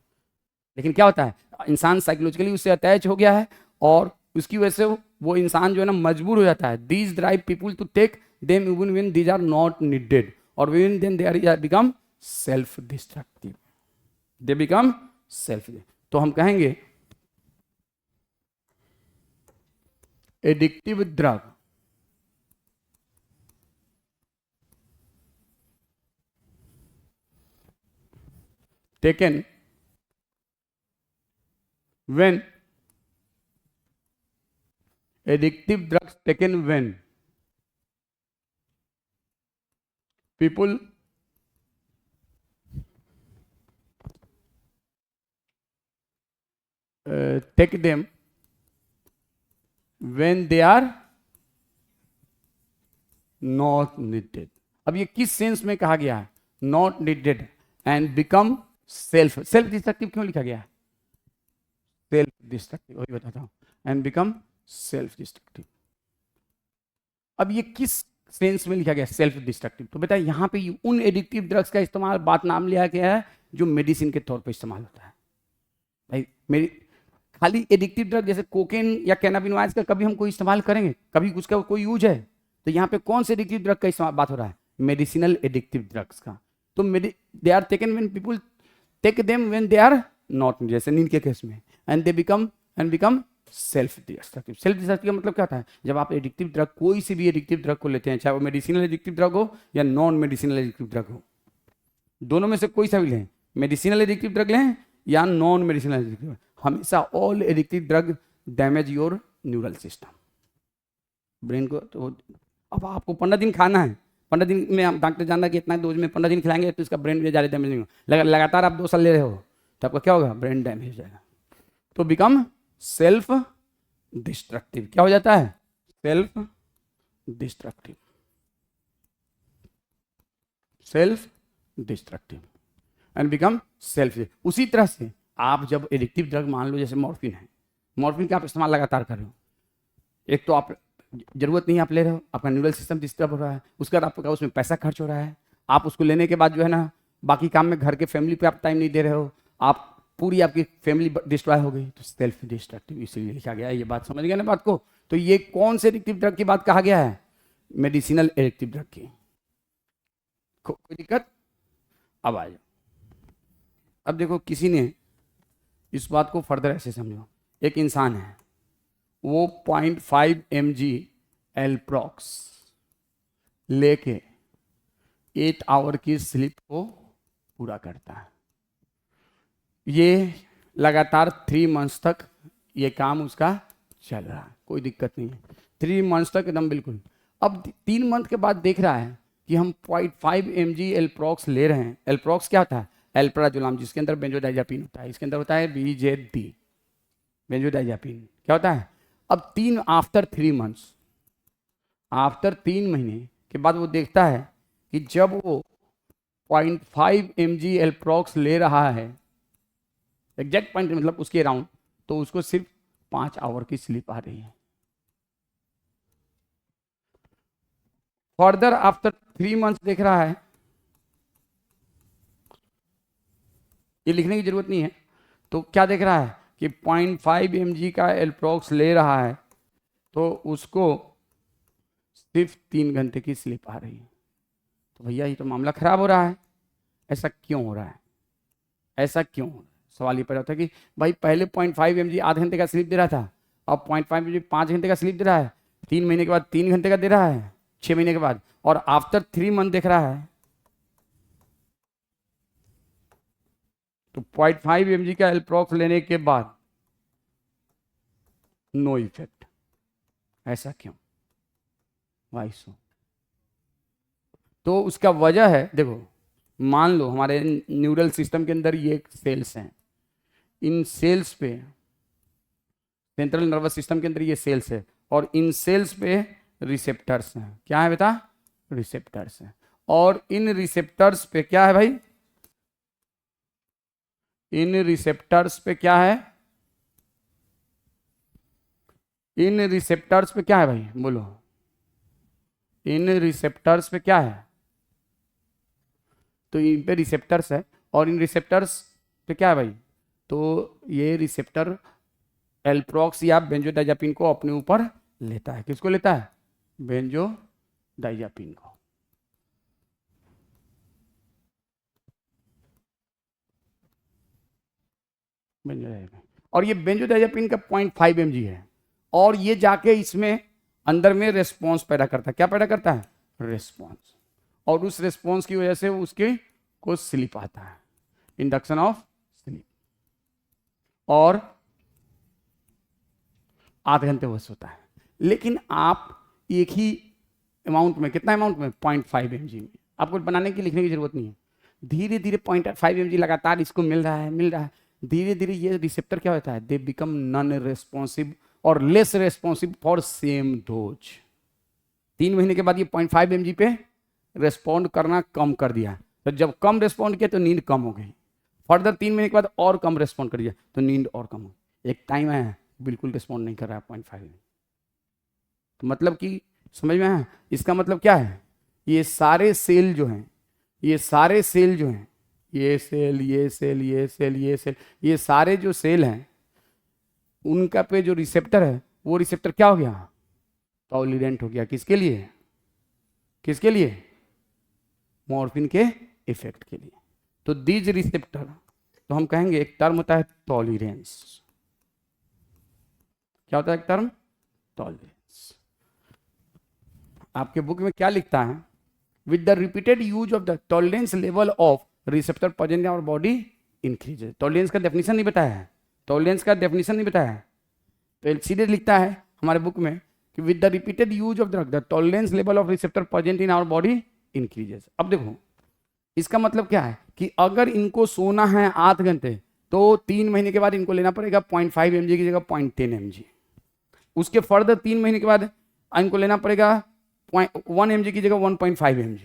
लेकिन क्या होता है, इंसान साइकोलॉजिकली उससे अटैच हो गया है और उसकी वजह से वो इंसान जो है ना मजबूर हो जाता है। These drive people to take them even when these are not needed, और when then they are become self destructive, they become self. तो हम कहेंगे addictive drug taken when addictive drugs taken when people take them when they are not needed। अब ये किस sense में कहा गया है not needed and become self destructive क्यों लिखा गया है? सेल्फ डिस्ट्रक्टिव, वही बताता हूं, एंड बिकम सेल्फ डिस्ट्रक्टिव। अब ये किस सेंस में लिखा गया सेल्फ डिस्ट्रक्टिव? तो बेटा यहां पे उन एडिक्टिव ड्रग्स का इस्तेमाल बात नाम लिया गया है जो मेडिसिन के तौर पे इस्तेमाल होता है। भाई मेरी खाली एडिक्टिव ड्रग जैसे कोकेन या कैनाबिनोइड्स का कभी हम कोई इस्तेमाल करेंगे? कभी उसका कोई यूज है? तो यहाँ पे कौन से एडिक्टिव ड्रग का इस्तेमाल बात हो रहा है? मेडिसिनल एडिक्टिव ड्रग्स का। तो they are taken when people take them when they are not, जैसे नींद के केस में, and they become self destructive. Self destructive का मतलब क्या होता है? जब आप एडिक्टिव ड्रग, कोई सी भी एडिक्टिव ड्रग को लेते हैं, चाहे वो मेडिसिनल एडिक्टिव ड्रग हो या नॉन मेडिसिनल एडिक्टिव ड्रग हो, दोनों में से कोई सा भी लें, मेडिसिनल एडिक्टिव ड्रग लें या नॉन मेडिसिनल एडिक्टिव, हमेशा all addictive drug damage your neural system. Brain को तो अब आपको 15 दिन खाना है, 15 दिन में हम डॉक्टर जानना कि इतना डोज में 15 दिन खिलाएंगे तो इसका ब्रेन में ज़्यादा डैमेज नहीं होगा। लगातार आप 2 साल ले रहे हो तो आपका क्या होगा, ब्रेन डैमेज हो जाएगा। तो बिकम सेल्फ डिस्ट्रक्टिव। क्या हो जाता है, self destructive, self destructive and become self. उसी तरह से आप जब एडिक्टिव ड्रग, मान लो जैसे मॉर्फिन है, मॉर्फिन का आप इस्तेमाल लगातार कर रहे हो, एक तो आप जरूरत नहीं आप ले रहे हो, आपका न्यूरल सिस्टम डिस्टर्ब हो रहा है, उसके बाद आपका उसमें पैसा खर्च हो रहा है, आप उसको लेने के बाद जो है ना बाकी काम में, घर के फैमिली पे आप टाइम नहीं दे रहे हो, आप पूरी आपकी फैमिली डिस्ट्रॉय हो गई। तो सेल्फ डिस्ट्रक्टिव इसीलिए लिखा गया है। ये बात समझ गए ना बात को। तो ये कौन से एडिक्टिव ड्रग की बात कहा गया है, मेडिसिनल एडिक्टिव ड्रग की। कोई दिक्कत? अब आ जाओ। अब देखो, किसी ने इस बात को फर्दर ऐसे समझो, एक इंसान है, वो 0.5 mg एल्प्रोक्स लेके 8 आवर की स्लीप को पूरा करता है। ये लगातार 3 मंथ्स तक ये काम उसका चल रहा है, कोई दिक्कत नहीं है, 3 मंथ्स तक एकदम बिल्कुल। अब 3 मंथ के बाद देख रहा है कि हम 0.5 mg एल्प्रोक्स ले रहे हैं। एल्प्रोक्स क्या होता है, एल्प्राजोलाम, जिसके अंदर बेंजोडाइजापिन होता है, इसके अंदर होता है BZD, बेंजोडाइजापिन। क्या होता है, अब आफ्टर 3 मंथ्स, आफ्टर 3 महीने के बाद वो देखता है कि जब वो 0.5 mg एल्प्रोक्स ले रहा है, एग्जैक्ट पॉइंट मतलब उसके अराउंड, तो उसको सिर्फ 5 आवर की स्लीप आ रही है। फर्दर आफ्टर 3 मंथ्स देख रहा है, ये लिखने की जरूरत नहीं है, तो क्या देख रहा है कि 0.5 mg का एल्प्रोक्स ले रहा है तो उसको सिर्फ 3 घंटे की स्लीप आ रही है। तो भैया ये तो मामला खराब हो रहा है। ऐसा क्यों हो रहा है, ऐसा क्यों हो रहा है? सवाल ये पैदा होता है कि भाई पहले 0.5 mg आधे घंटे का स्लीप दे रहा था, अब 0.5 mg 5 घंटे का स्लीप दे रहा है, 3 महीने के बाद 3 घंटे का दे रहा है, 6 महीने के बाद, और आफ्टर 3 मंथ देख रहा है तो 0.5 mg का एल्प्रोक्स लेने के बाद नो इफेक्ट। ऐसा क्यों, वाई सो? तो उसका वजह है, देखो मान लो हमारे न्यूरल सिस्टम के अंदर ये सेल्स हैं, इन सेल्स पे, सेंट्रल नर्वस सिस्टम के अंदर ये सेल्स है, और इन सेल्स पे रिसेप्टर्स हैं। क्या है बेटा, रिसेप्टर्स हैं। और इन रिसेप्टर्स पे क्या है भाई, इन रिसेप्टर्स पे क्या है, इन रिसेप्टर्स पे क्या है भाई, बोलो, इन रिसेप्टर्स पे क्या है, तो इन पे रिसेप्टर्स है, और इन रिसेप्टर्स पे क्या है भाई, तो ये रिसेप्टर एल्प्रोक्स या बेंजोडाइजापिन को अपने ऊपर लेता है। किसको लेता है, बेंजोडाइजापिन को। बेंजोडाइजापिन, और ये बेंजोडाइजापिन का 0.5 mg है, और ये जाके इसमें अंदर में रेस्पॉन्स पैदा करता है। क्या पैदा करता है, रेस्पॉन्स, और उस रेस्पॉन्स की वजह से उसके को स्लीप आता है, इंडक्शन ऑफ स्लीप, और आधे घंटे बस होता है। लेकिन आप एक ही अमाउंट में, कितना अमाउंट में, 0.5 mg में, आपको बनाने की लिखने की जरूरत नहीं है, धीरे धीरे 0.5 mg लगातार इसको मिल रहा है, मिल रहा है, धीरे धीरे ये रिसेप्टर क्या होता है, दे बिकम नॉन रेस्पॉन्सिव और less responsive for same dose. 3 महीने के बाद ये 0.5 mg पे रेस्पॉन्ड करना कम कर दिया, तो जब कम रेस्पॉन्ड किया तो नींद कम हो गई, फर्दर 3 महीने के बाद और कम रेस्पॉन्ड कर दिया तो नींद और कम हो, एक टाइम है बिल्कुल रिस्पॉन्ड नहीं कर रहा है 0.5 में। तो मतलब कि समझ में आया, इसका मतलब क्या है, ये सारे सेल जो हैं, ये सारे सेल जो हैं, ये सेल, ये सेल, ये सेल, ये सेल, ये सारे जो सेल हैं उनका पे जो रिसेप्टर है, वो रिसेप्टर क्या हो गया, टॉलरेंट हो गया। किसके लिए, किसके लिए, मॉर्फिन के इफेक्ट के लिए। तो दीज रिसेप्टर, तो हम कहेंगे एक टर्म होता है टॉलरेंस। क्या होता है एक टर्म, टॉलरेंस। आपके बुक में क्या लिखता है, with the repeated use of the tolerance level of receptor present in our body increases. Tolerance का डेफिनेशन नहीं बताया है, टॉलरेंस का डेफिनेशन नहीं बताया है, तो सीधे लिखता है हमारे बुक में कि with the repeated use of drug the tolerance level of receptor present in our body increases. अब देखो इसका मतलब क्या है कि अगर इनको सोना है 8 घंटे तो 3 महीने के बाद इनको लेना पड़ेगा 0.5 mg की जगह 0.10 mg। उसके फर्दर 3 महीने के बाद इनको लेना पड़ेगा 1 mg की जगह 1.5 mg,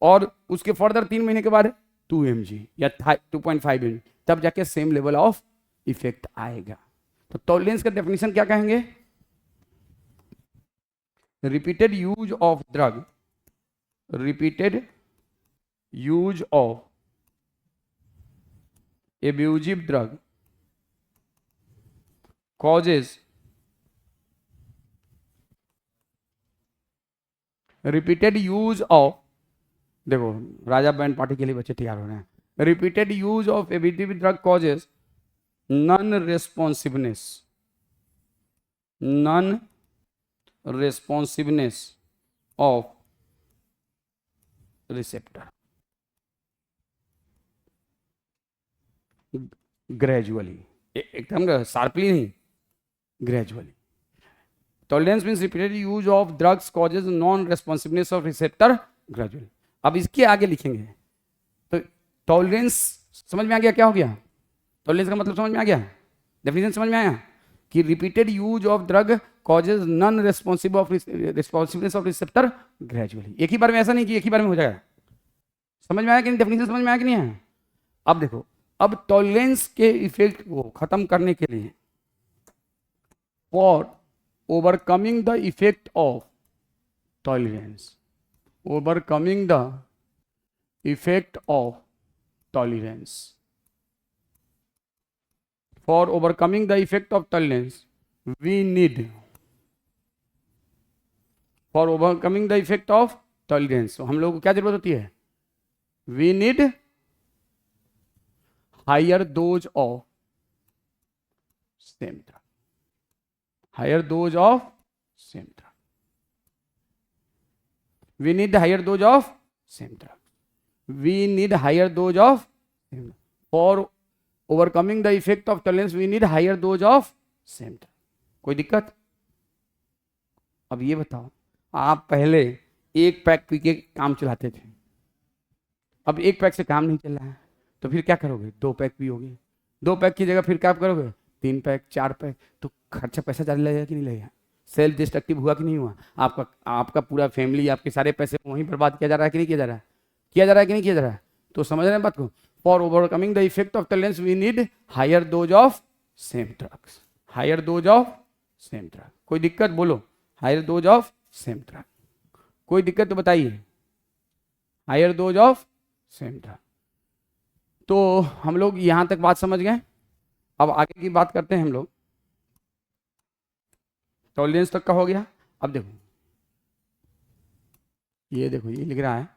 और उसके फर्दर 3 महीने के बाद 2 mg या 2.5 mg, तब जाके सेम लेवल ऑफ इफेक्ट आएगा। तो टॉलरेंस का डेफिनेशन क्या कहेंगे? Repeated use of drug, repeated use of abusive drug causes repeated use of, देखो राजा बैंड पार्टी के लिए बच्चे तैयार हो रहे हैं, repeated use of abusive drug causes non responsiveness of receptor gradually, एकदम शार्पली नहीं, gradually. Tolerance means repeated use of drugs causes non responsiveness of receptor gradually. अब इसके आगे लिखेंगे तो टॉलरेंस समझ में आ गया क्या हो गया? टॉलरेंस का मतलब समझ में आ गया, डेफिनेशन समझ में आया कि repeated use of drug causes non responsiveness of receptor gradually. एक ही बार में, ऐसा नहीं कि एक ही बार में हो जाएगा। समझ में आया कि नहीं? डेफिनेशन समझ में आया कि नहीं है? अब देखो, अब टॉलरेंस के इफेक्ट को खत्म करने के लिए for overcoming the effect of tolerance, overcoming the effect of tolerance, for overcoming the effect of tolerance we need, for overcoming the effect of tolerance हम लोग को क्या जरूरत होती है? We need higher dose of same drug, higher dose of same drug, we need higher dose of same drug, we need higher dose of same drug. For overcoming the effect of tolerance we need higher dose of same drug. कोई दिक्कत? अब ये बताओ, आप पहले एक pack P के काम चलाते थे, अब एक पैक से काम नहीं चल रहा है तो फिर क्या करोगे? 2 पैक पियोगे, 2 पैक की जगह फिर क्या करोगे? 3 पैक, 4 पैक। तो खर्चा पैसा ज़्यादा लगेगा कि नहीं लगेगा? सेल्फ डिस्ट्रक्टिव हुआ कि नहीं हुआ? आपका पूरा फैमिली, आपके सारे पैसे वहीं बर्बाद किया जा रहा है कि नहीं किया जा रहा है? किया जा रहा है कि नहीं किया जा रहा है? तो समझ रहे हैं बात को? For overcoming the effect of tolerance we need higher dose of same drugs, higher dose of same drug. कोई दिक्कत? बोलो, higher dose of same drug. कोई दिक्कत तो बताइए, higher dose of same drug. तो हम लोग यहां तक बात समझ गए। अब आगे की बात करते हैं हम लोग। टॉलरेंस तक का हो गया। अब देखो, ये देखो, ये लिख रहा है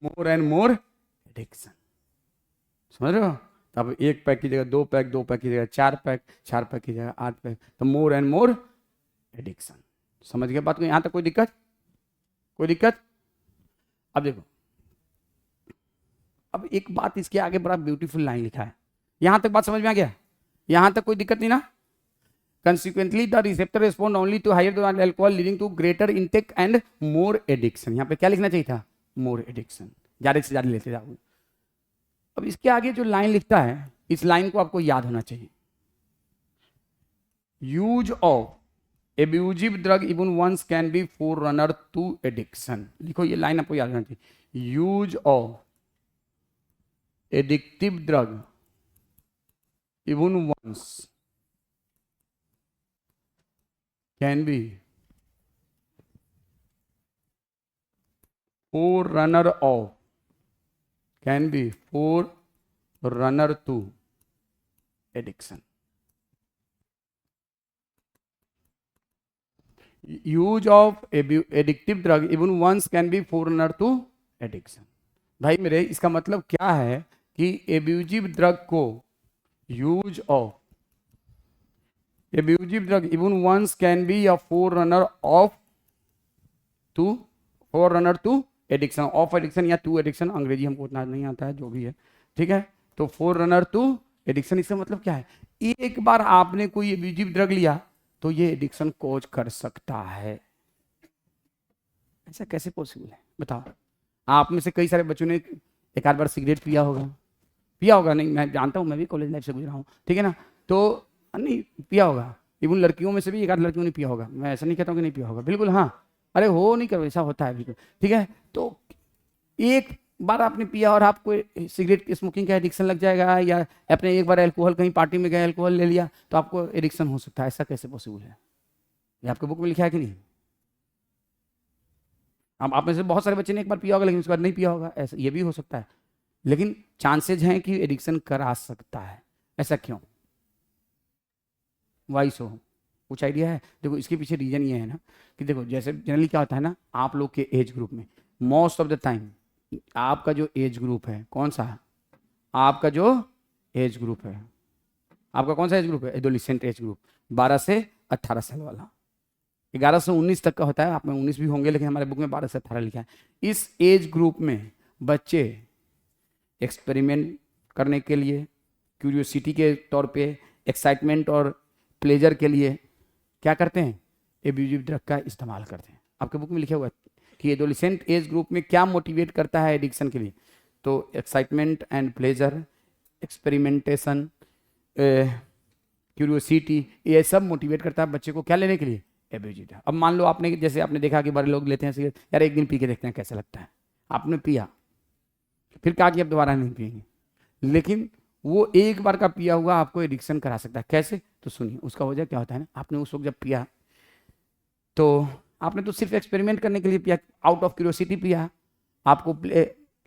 मोर एंड मोर एडिक्शन। समझ रहे हो? तो अब 1 पैक की जगह 2 पैक, 2 पैक की जगह 4 पैक, 4 पैक की जगह 8 पैक, तो मोर एंड मोर एडिक्शन। समझ गए बात को? यहां तक कोई दिक्कत? कोई दिक्कत? अब देखो, अब एक बात इसके आगे बड़ा ब्यूटीफुल लाइन लिखा है। यहां तक बात समझ में आ गया? यहां तक कोई दिक्कत नहीं ना? Consequently, the receptor respond only to higher dose alcohol, leading to greater intake and more addiction. यहाँ पे क्या लिखना चाहिए था? More addiction. ज्यादा से ज्यादा लेते जाओगे। अब इसके आगे जो लाइन लिखता है, इस लाइन को आपको याद होना चाहिए। Use of abusive drug even once can be forerunner to addiction. लिखो, ये लाइन आपको याद होना चाहिए। Use of addictive drug even once can be forerunner of, can be forerunner to addiction. Use of addictive drug even once can be forerunner to addiction. भाई मेरे, इसका मतलब क्या है कि एब्यूजिव ड्रग को, use of abusive drug even once can be a forerunner of to forerunner to addiction, of addiction या to addiction, अंग्रेजी हमको उतना नहीं आता है, जो भी है, ठीक है। तो फोर रनर टू एडिक्शन, इसका मतलब क्या है, एक बार आपने कोई एब्यूजिव ड्रग लिया तो ये एडिक्शन कॉज कर सकता है। ऐसा कैसे पॉसिबल है बताओ। आप में से कई सारे बच्चों ने एक आध बार सिगरेट पिया होगा, नहीं मैं जानता हूँ, मैं भी कॉलेज लाइफ से गुजरा हूँ, ठीक है ना, तो नहीं पिया होगा, इवन लड़कियों में से भी एक आध लड़कियों ने पिया होगा, मैं ऐसा नहीं कहता हूँ कि नहीं पिया होगा, बिल्कुल हाँ, अरे हो नहीं करो, ऐसा होता है बिल्कुल, ठीक है। तो एक बार आपने पिया और आपको सिगरेट स्मोकिंग का एडिक्शन लग जाएगा, या अपने एक बार अल्कोहल कहीं पार्टी में गए अल्कोहल ले लिया तो आपको एडिक्शन हो सकता है, ऐसा कैसे पॉसिबल है? ये आपके बुक में लिखा है कि नहीं? आप में से बहुत सारे बच्चे ने एक बार पिया होगा लेकिन उसके बाद नहीं पिया होगा, ऐसा ये भी हो सकता है, लेकिन चांसेज हैं कि एडिक्शन करा सकता है। ऐसा क्यों, वाई सो, कुछ आइडिया है? देखो इसके पीछे रीजन ये है ना कि देखो जैसे जनरली क्या होता है ना, आप लोग के एज ग्रुप में मोस्ट ऑफ द टाइम आपका जो एज ग्रुप है कौन सा है, आपका जो एज ग्रुप है, आपका कौन सा एज ग्रुप है, एडोलेसेंट एज ग्रुप, 12 से 18 साल वाला, 11 से 19 तक का होता है, आप में 19 भी होंगे लेकिन हमारे बुक में 12 से 18 लिखा है। इस एज ग्रुप में बच्चे एक्सपेरिमेंट करने के लिए, क्यूरियोसिटी के तौर पे, एक्साइटमेंट और प्लेजर के लिए क्या करते हैं, एब्यूजिव ड्रग का इस्तेमाल करते हैं। आपके बुक में लिखा हुआ है कि एडोलेसेंट एज ग्रुप में क्या मोटिवेट करता है एडिक्शन के लिए, तो excitement and pleasure, experimentation, curiosity, ये सब मोटिवेट करता है बच्चे को क्या लेने के लिए, एब्यूजिव ड्रग। अब मान लो आपने, जैसे आपने देखा कि बड़े लोग लेते हैं सिगरेट, यार एक दिन पी के देखते हैं कैसा लगता है, आपने पिया, फिर कहा कि अब दोबारा नहीं पिएंगे, लेकिन वो एक बार का पिया हुआ आपको एडिक्शन करा सकता है। कैसे, तो सुनिए उसका वजह क्या होता है ना, आपने उस वक्त जब पिया तो आपने तो सिर्फ एक्सपेरिमेंट करने के लिए पिया, आउट ऑफ क्यूरियोसिटी पिया, आपको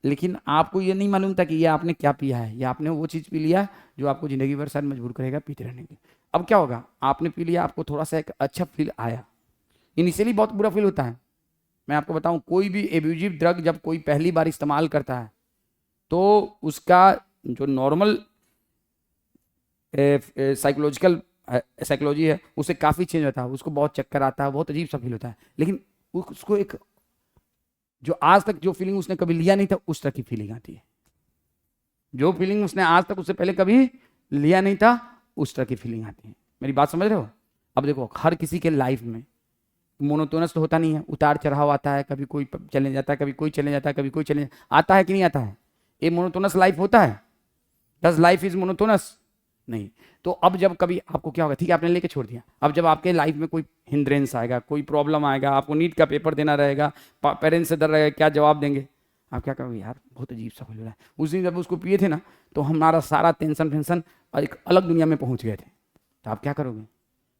लेकिन आपको ये नहीं मालूम था कि ये आपने क्या पिया है, या आपने वो चीज़ पी लिया जो आपको जिंदगी भर शायद मजबूर करेगा पीते रहने के। अब क्या होगा, आपने पी लिया, आपको थोड़ा सा एक अच्छा फील आया, इनिशियली बहुत बुरा फील होता है। मैं आपको बताऊं, कोई भी एब्यूजिव ड्रग जब कोई पहली बार इस्तेमाल करता है तो उसका जो नॉर्मल साइकोलॉजी है उससे काफ़ी चेंज होता है, उसको बहुत चक्कर आता है, बहुत अजीब सा फील होता है, लेकिन उसको एक जो आज तक जो फीलिंग उसने कभी लिया नहीं था उस तरह की फीलिंग आती है, जो फीलिंग उसने आज तक उससे पहले कभी लिया नहीं था उस तरह की फीलिंग आती है। मेरी बात समझ रहे हो? अब देखो हर किसी के लाइफ में मोनोटोनस तो होता नहीं है, उतार चढ़ाव आता है, कभी कोई चले जाता है, कभी कोई चले जाता है, कभी कोई चले आता है कि नहीं आता है? ये मोनोटोनस लाइफ होता है? Does life is monotonous? नहीं। तो अब जब कभी आपको क्या होगा, ठीक है आपने लेके छोड़ दिया, अब जब आपके लाइफ में कोई हिंड्रेंस आएगा, कोई प्रॉब्लम आएगा, आपको नीट का पेपर देना रहेगा, पेरेंट्स से डर रहेगा क्या जवाब देंगे, आप क्या करोगे, यार बहुत अजीब सा फील हो रहा है। उस दिन जब उसको पिए थे ना तो हमारा सारा टेंशन एक अलग दुनिया में पहुंच गए थे, तो आप क्या करोगे,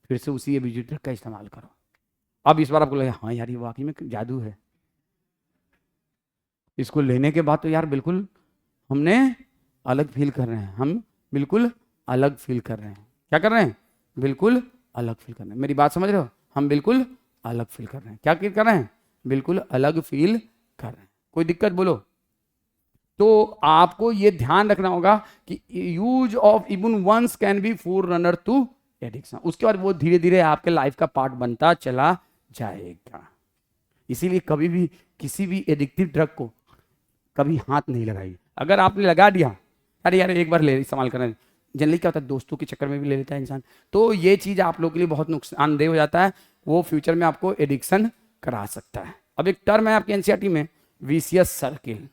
फिर से उसी एब्यूजिव ड्रग का इस्तेमाल करो। अब इस बार आपको लगे हाँ यार ये वाकई में जादू है, इसको लेने के बाद तो यार बिल्कुल हमने अलग फील कर रहे हैं, हम बिल्कुल अलग फील कर रहे हैं। क्या कर रहे हैं, बिल्कुल अलग फील कर रहे हैं। मेरी बात समझ रहे हो, हम बिल्कुल अलग फील कर रहे हैं। क्या फील कर रहे हैं, बिल्कुल अलग फील कर रहे हैं। कोई दिक्कत बोलो? तो आपको ये ध्यान रखना होगा कि use of even once can be forerunner to addiction, उसके बाद वो धीरे धीरे आपके लाइफ का पार्ट बनता चला जाएगा। इसीलिए कभी भी किसी भी एडिक्टिव ड्रग को कभी हाथ नहीं लगाइए। अगर आपने लगा दिया, अरे यार एक बार ले इस्तेमाल करना, जनरली क्या होता है दोस्तों के चक्कर में भी ले लेता है इंसान, तो ये चीज़ आप लोगों के लिए बहुत नुकसानदेह हो जाता है, वो फ्यूचर में आपको एडिक्शन करा सकता है। अब एक टर्म है आपके एनसीईआरटी में, विशियस सर्किल।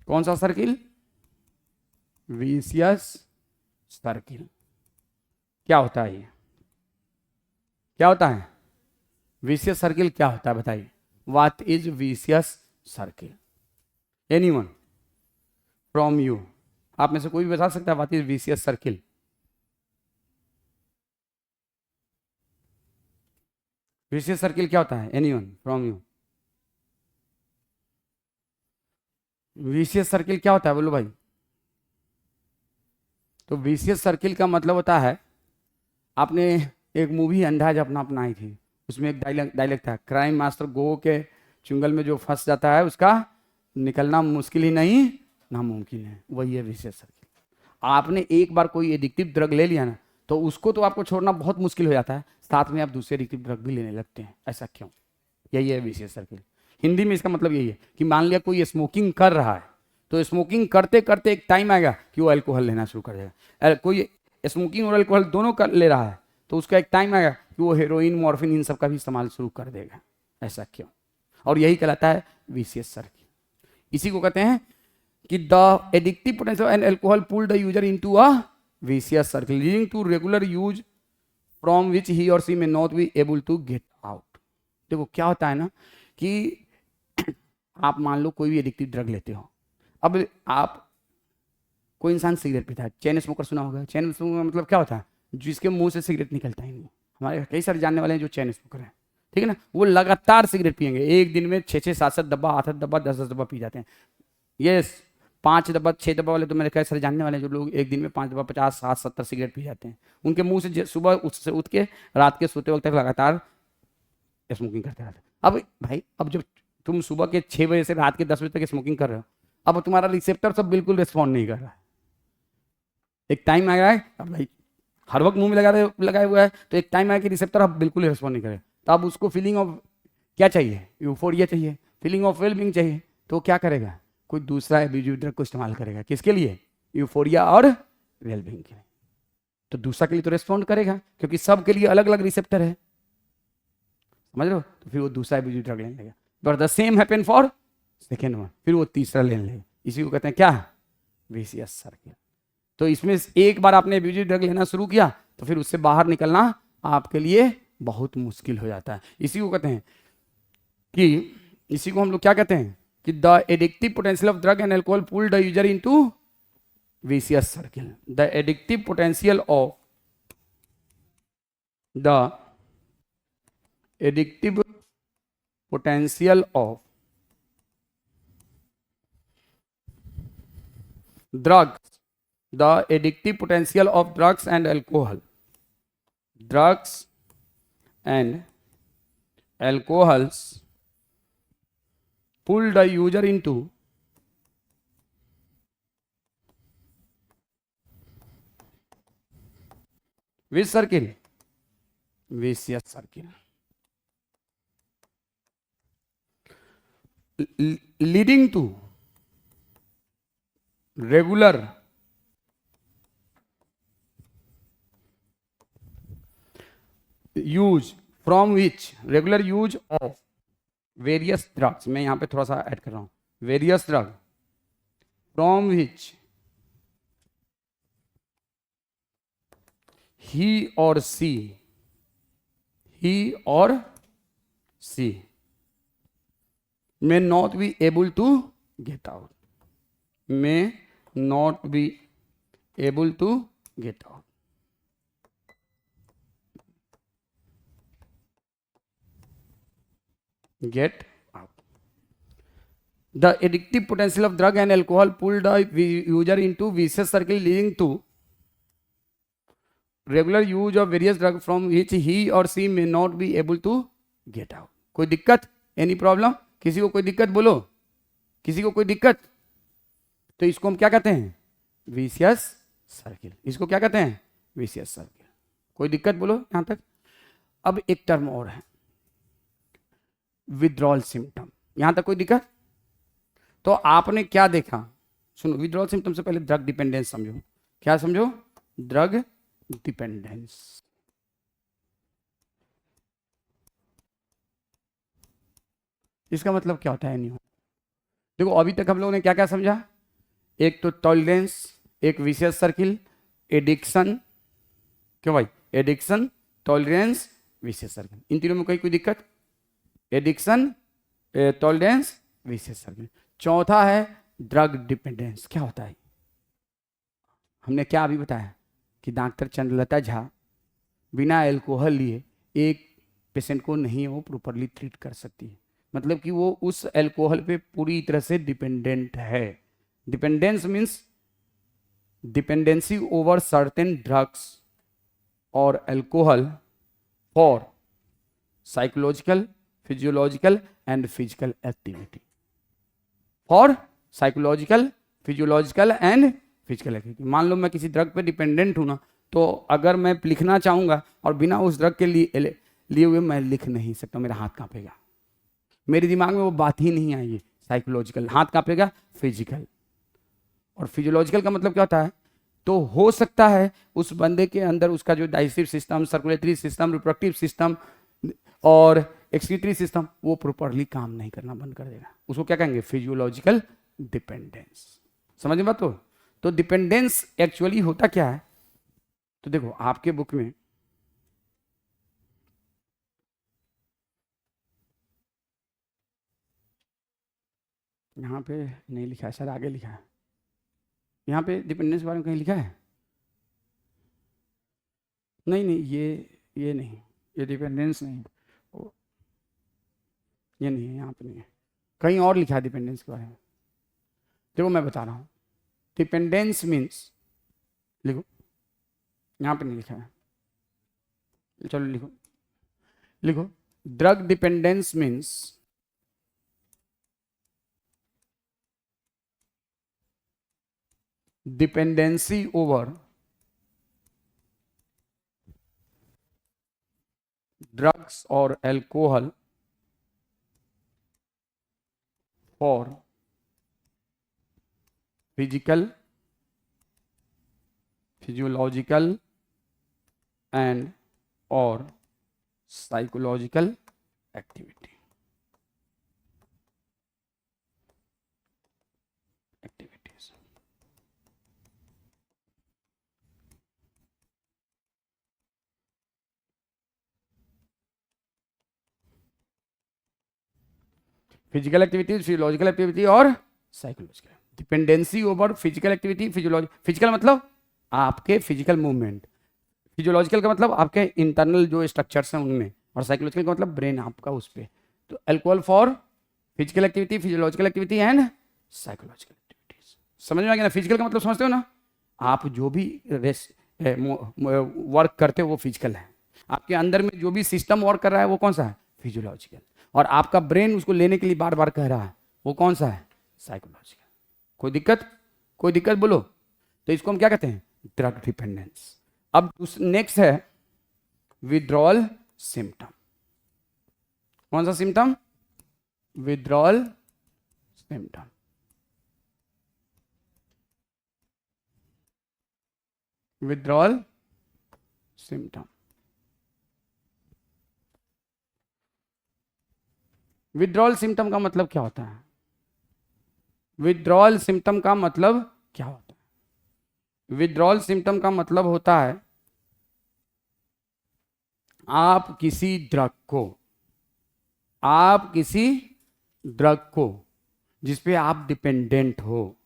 कौन सा सर्किल, विशियस सर्किल। क्या होता है ये, क्या होता है विशियस सर्किल, क्या होता है बताइए, what is vicious circle? Anyone from you, आप में से कोई भी बता सकता है what is vicious circle? Vicious circle क्या होता है, anyone from you? Vicious circle क्या होता है बोलो भाई? तो विशियस सर्किल का मतलब होता है, आपने एक मूवी अंदाज अपना अपनाई थी, उसमें एक डायलॉग था, क्राइम मास्टर गो के चुंगल में जो फंस जाता है उसका निकलना मुश्किल ही नहीं नामुमकिन है, वही है विशियस सर्किल। आपने एक बार कोई एडिक्टिव ड्रग ले लिया ना तो उसको तो आपको छोड़ना बहुत मुश्किल हो जाता है, साथ में आप दूसरे एडिक्टिव ड्रग भी लेने लगते हैं। ऐसा क्यों? यही है विशियस सर्किल। हिंदी में इसका मतलब यही है कि मान लिया कोई स्मोकिंग कर रहा है, तो स्मोकिंग करते करते एक टाइम आएगा कि वो अल्कोहल लेना शुरू कर देगा। कोई स्मोकिंग और अल्कोहल दोनों कर ले रहा है, तो उसका एक टाइम आएगा कि वो हेरोइन, मॉर्फिन, इन सब का भी इस्तेमाल शुरू कर देगा। ऐसा क्यों? और यही कहलाता है विशियस सर्किल। इसी को कहते हैं कि the addictive potential and alcohol pull the user into a vicious circle leading to regular use from which he और she may not be able to get out. देखो क्या होता है ना कि आप मान लो कोई भी एडिक्टिव ड्रग लेते हो। अब आप, कोई इंसान सिगरेट पीता है, चेन स्मोकर सुना होगा। चेन स्मोकर मतलब क्या होता है? जिसके मुंह से सिगरेट निकलता ही नहीं। हमारे कई सारे जानने वाले हैं जो चेन स्मोकर हैं, ठीक है ना। वो लगातार सिगरेट पियेंगे, एक दिन में 6-6, 7-7 डब्बा, 8-8 डब्बा, 10-10 डब्बा पी जाते हैं। यस, 5 डब्बा 6 डब्बा वाले तो मेरे कई सारे जानने वाले हैं जो लोग एक दिन में 5 डब्बा, 50, 60, 70 सिगरेट पी जाते हैं। उनके मुंह से सुबह उससे उठ के रात के सोते वक्त तक लगातार स्मोकिंग करते रहते हैं। अब भाई, अब जब तुम सुबह के 6 बजे से रात के 10 बजे तक स्मोकिंग कर रहे हो, अब तुम्हारा रिसेप्टर सब बिल्कुल रिस्पॉन्ड नहीं कर रहा है। एक टाइम आएगा, अब भाई हर वक्त मुंह में लगाए हुआ है, तो एक टाइम आएगा कि रिसेप्टर अब बिल्कुल रिस्पॉन्ड नहीं करे। तो अब उसको फीलिंग ऑफ क्या चाहिए? यूफोरिया चाहिए, फीलिंग ऑफ वेलबींग चाहिए। तो क्या करेगा? कोई दूसरा एब्यूजिव ड्रग को इस्तेमाल करेगा। किसके लिए? यूफोरिया और वेलबींग के लिए। तो दूसरा के लिए तो रिस्पॉन्ड करेगा, क्योंकि सब के लिए अलग अलग रिसेप्टर है, समझ रहे हो। तो फिर वो दूसरा एब्यूजिव ड्रग लेने लगेगा। But the same happen for second one, फिर वो तीसरा लेने लगेगा। इसी को कहते हैं क्या? Vicious circle. तो इसमें एक बार आपने एब्यूजिव ड्रग लेना शुरू किया तो फिर उससे बाहर निकलना आपके लिए बहुत मुश्किल हो जाता है। इसी को कहते हैं कि, इसी को हम लोग क्या कहते हैं कि the addictive potential of drug and alcohol pull the user into vicious circle. The addictive potential of drugs, the addictive potential of drugs and alcohol alcohols pull the user into which circle? Vicious circle, leading to regular use of various drugs। मैं यहां पे थोड़ा सा add कर रहा हूं, various drug from which he or she may not be able to get out, The addictive potential of drug and alcohol pull the user into vicious circle leading to regular use of various drugs from which he or she may not be able to get out। कोई दिक्कत? Any problem? किसी को कोई दिक्कत? बोलो, किसी को कोई दिक्कत? तो इसको हम क्या कहते हैं? Vicious circle. इसको क्या कहते हैं? Vicious circle. कोई दिक्कत? बोलो यहां तक। अब एक टर्म और है, विथड्रॉल सिम्टम। यहां तक कोई दिक्कत? तो आपने क्या देखा? सुनो, विथड्रॉल सिम्टम से पहले ड्रग डिपेंडेंस समझो। क्या समझो? Drug dependence. इसका मतलब क्या होता है? नहीं, देखो अभी तक हम लोगों ने क्या क्या समझा? एक तो टॉलरेंस, एक विशियस सर्किल, एडिक्शन। क्यों भाई? Addiction, tolerance, vicious circle. इन तीनों में कोई दिक्कत? Addiction, tolerance, vicious circle. चौथा है ड्रग डिपेंडेंस। क्या होता है? हमने क्या अभी बताया कि डॉक्टर चंद्रलता झा बिना अल्कोहल लिए एक पेशेंट को नहीं वो प्रॉपरली ट्रीट कर सकती है। मतलब कि वो उस अल्कोहल पे पूरी तरह से डिपेंडेंट है। Dependence means dependency over certain drugs और alcohol for psychological, physiological and physical activity. For psychological, physiological and physical activity. मान लो मैं किसी ड्रग पे डिपेंडेंट हूं ना, तो अगर मैं लिखना चाहूंगा और बिना उस ड्रग के लिए हुए मैं लिख नहीं सकता, मेरा हाथ कांपेगा। मेरे दिमाग में वो बात ही नहीं आई है। साइकोलॉजिकल, हाथ कांपेगा, फिजिकल। और फिजियोलॉजिकल का मतलब क्या होता है? तो हो सकता है उस बंदे के अंदर उसका जो digestive system, circulatory system, reproductive system और एक्सक्रीटरी सिस्टम वो प्रॉपरली काम नहीं करना बंद कर देगा। उसको क्या कहेंगे? Physiological dependence. समझ में बात? तो डिपेंडेंस एक्चुअली होता क्या है? तो देखो आपके बुक में यहाँ पे नहीं लिखा है, शायद आगे लिखा है। यहाँ पे डिपेंडेंस के बारे में कहीं लिखा है? नहीं नहीं, ये नहीं, ये डिपेंडेंस नहीं, ये नहीं है, यहाँ पे नहीं है, कहीं और लिखा है डिपेंडेंस के बारे में। देखो मैं बता रहा हूँ, डिपेंडेंस मीन्स, लिखो, यहाँ पे नहीं लिखा है, चलो लिखो, लिखो, drug dependence means dependency over drugs or alcohol for physical, physiological and or psychological activity. Activities. Physical activity, physiological activity और psychological. Dependency over physical activity, physiology, physical मतलब आपके फिजिकल मूवमेंट, फिजियोलॉजिकल का मतलब आपके इंटरनल जो structures हैं उनमें, और साइकोलॉजिकल का मतलब ब्रेन आपका उस पर। तो alcohol for physical activity, physiological activity and psychological activities. समझ में आ गया ना? फिजिकल का मतलब समझते हो ना? आप जो भी वर्क करते हो वो फिजिकल है। आपके अंदर में जो भी सिस्टम वर्क कर रहा है वो कौन सा है? फिजियोलॉजिकल। और आपका ब्रेन उसको लेने के लिए बार बार कह रहा है, वो कौन सा है? साइकोलॉजिकल। कोई दिक्कत? कोई दिक्कत बोलो। तो इसको हम क्या कहते हैं? Drug dependence. अब नेक्स्ट है विड्रॉल सिम्टम। कौन सा symptom? Withdrawal symptom. Withdrawal symptom. Withdrawal symptom का मतलब क्या होता है? विड्रॉल सिम्टम का मतलब क्या होता है? विड्रॉल सिम्टम का मतलब होता है आप किसी ड्रग को जिस पे आप डिपेंडेंट हो,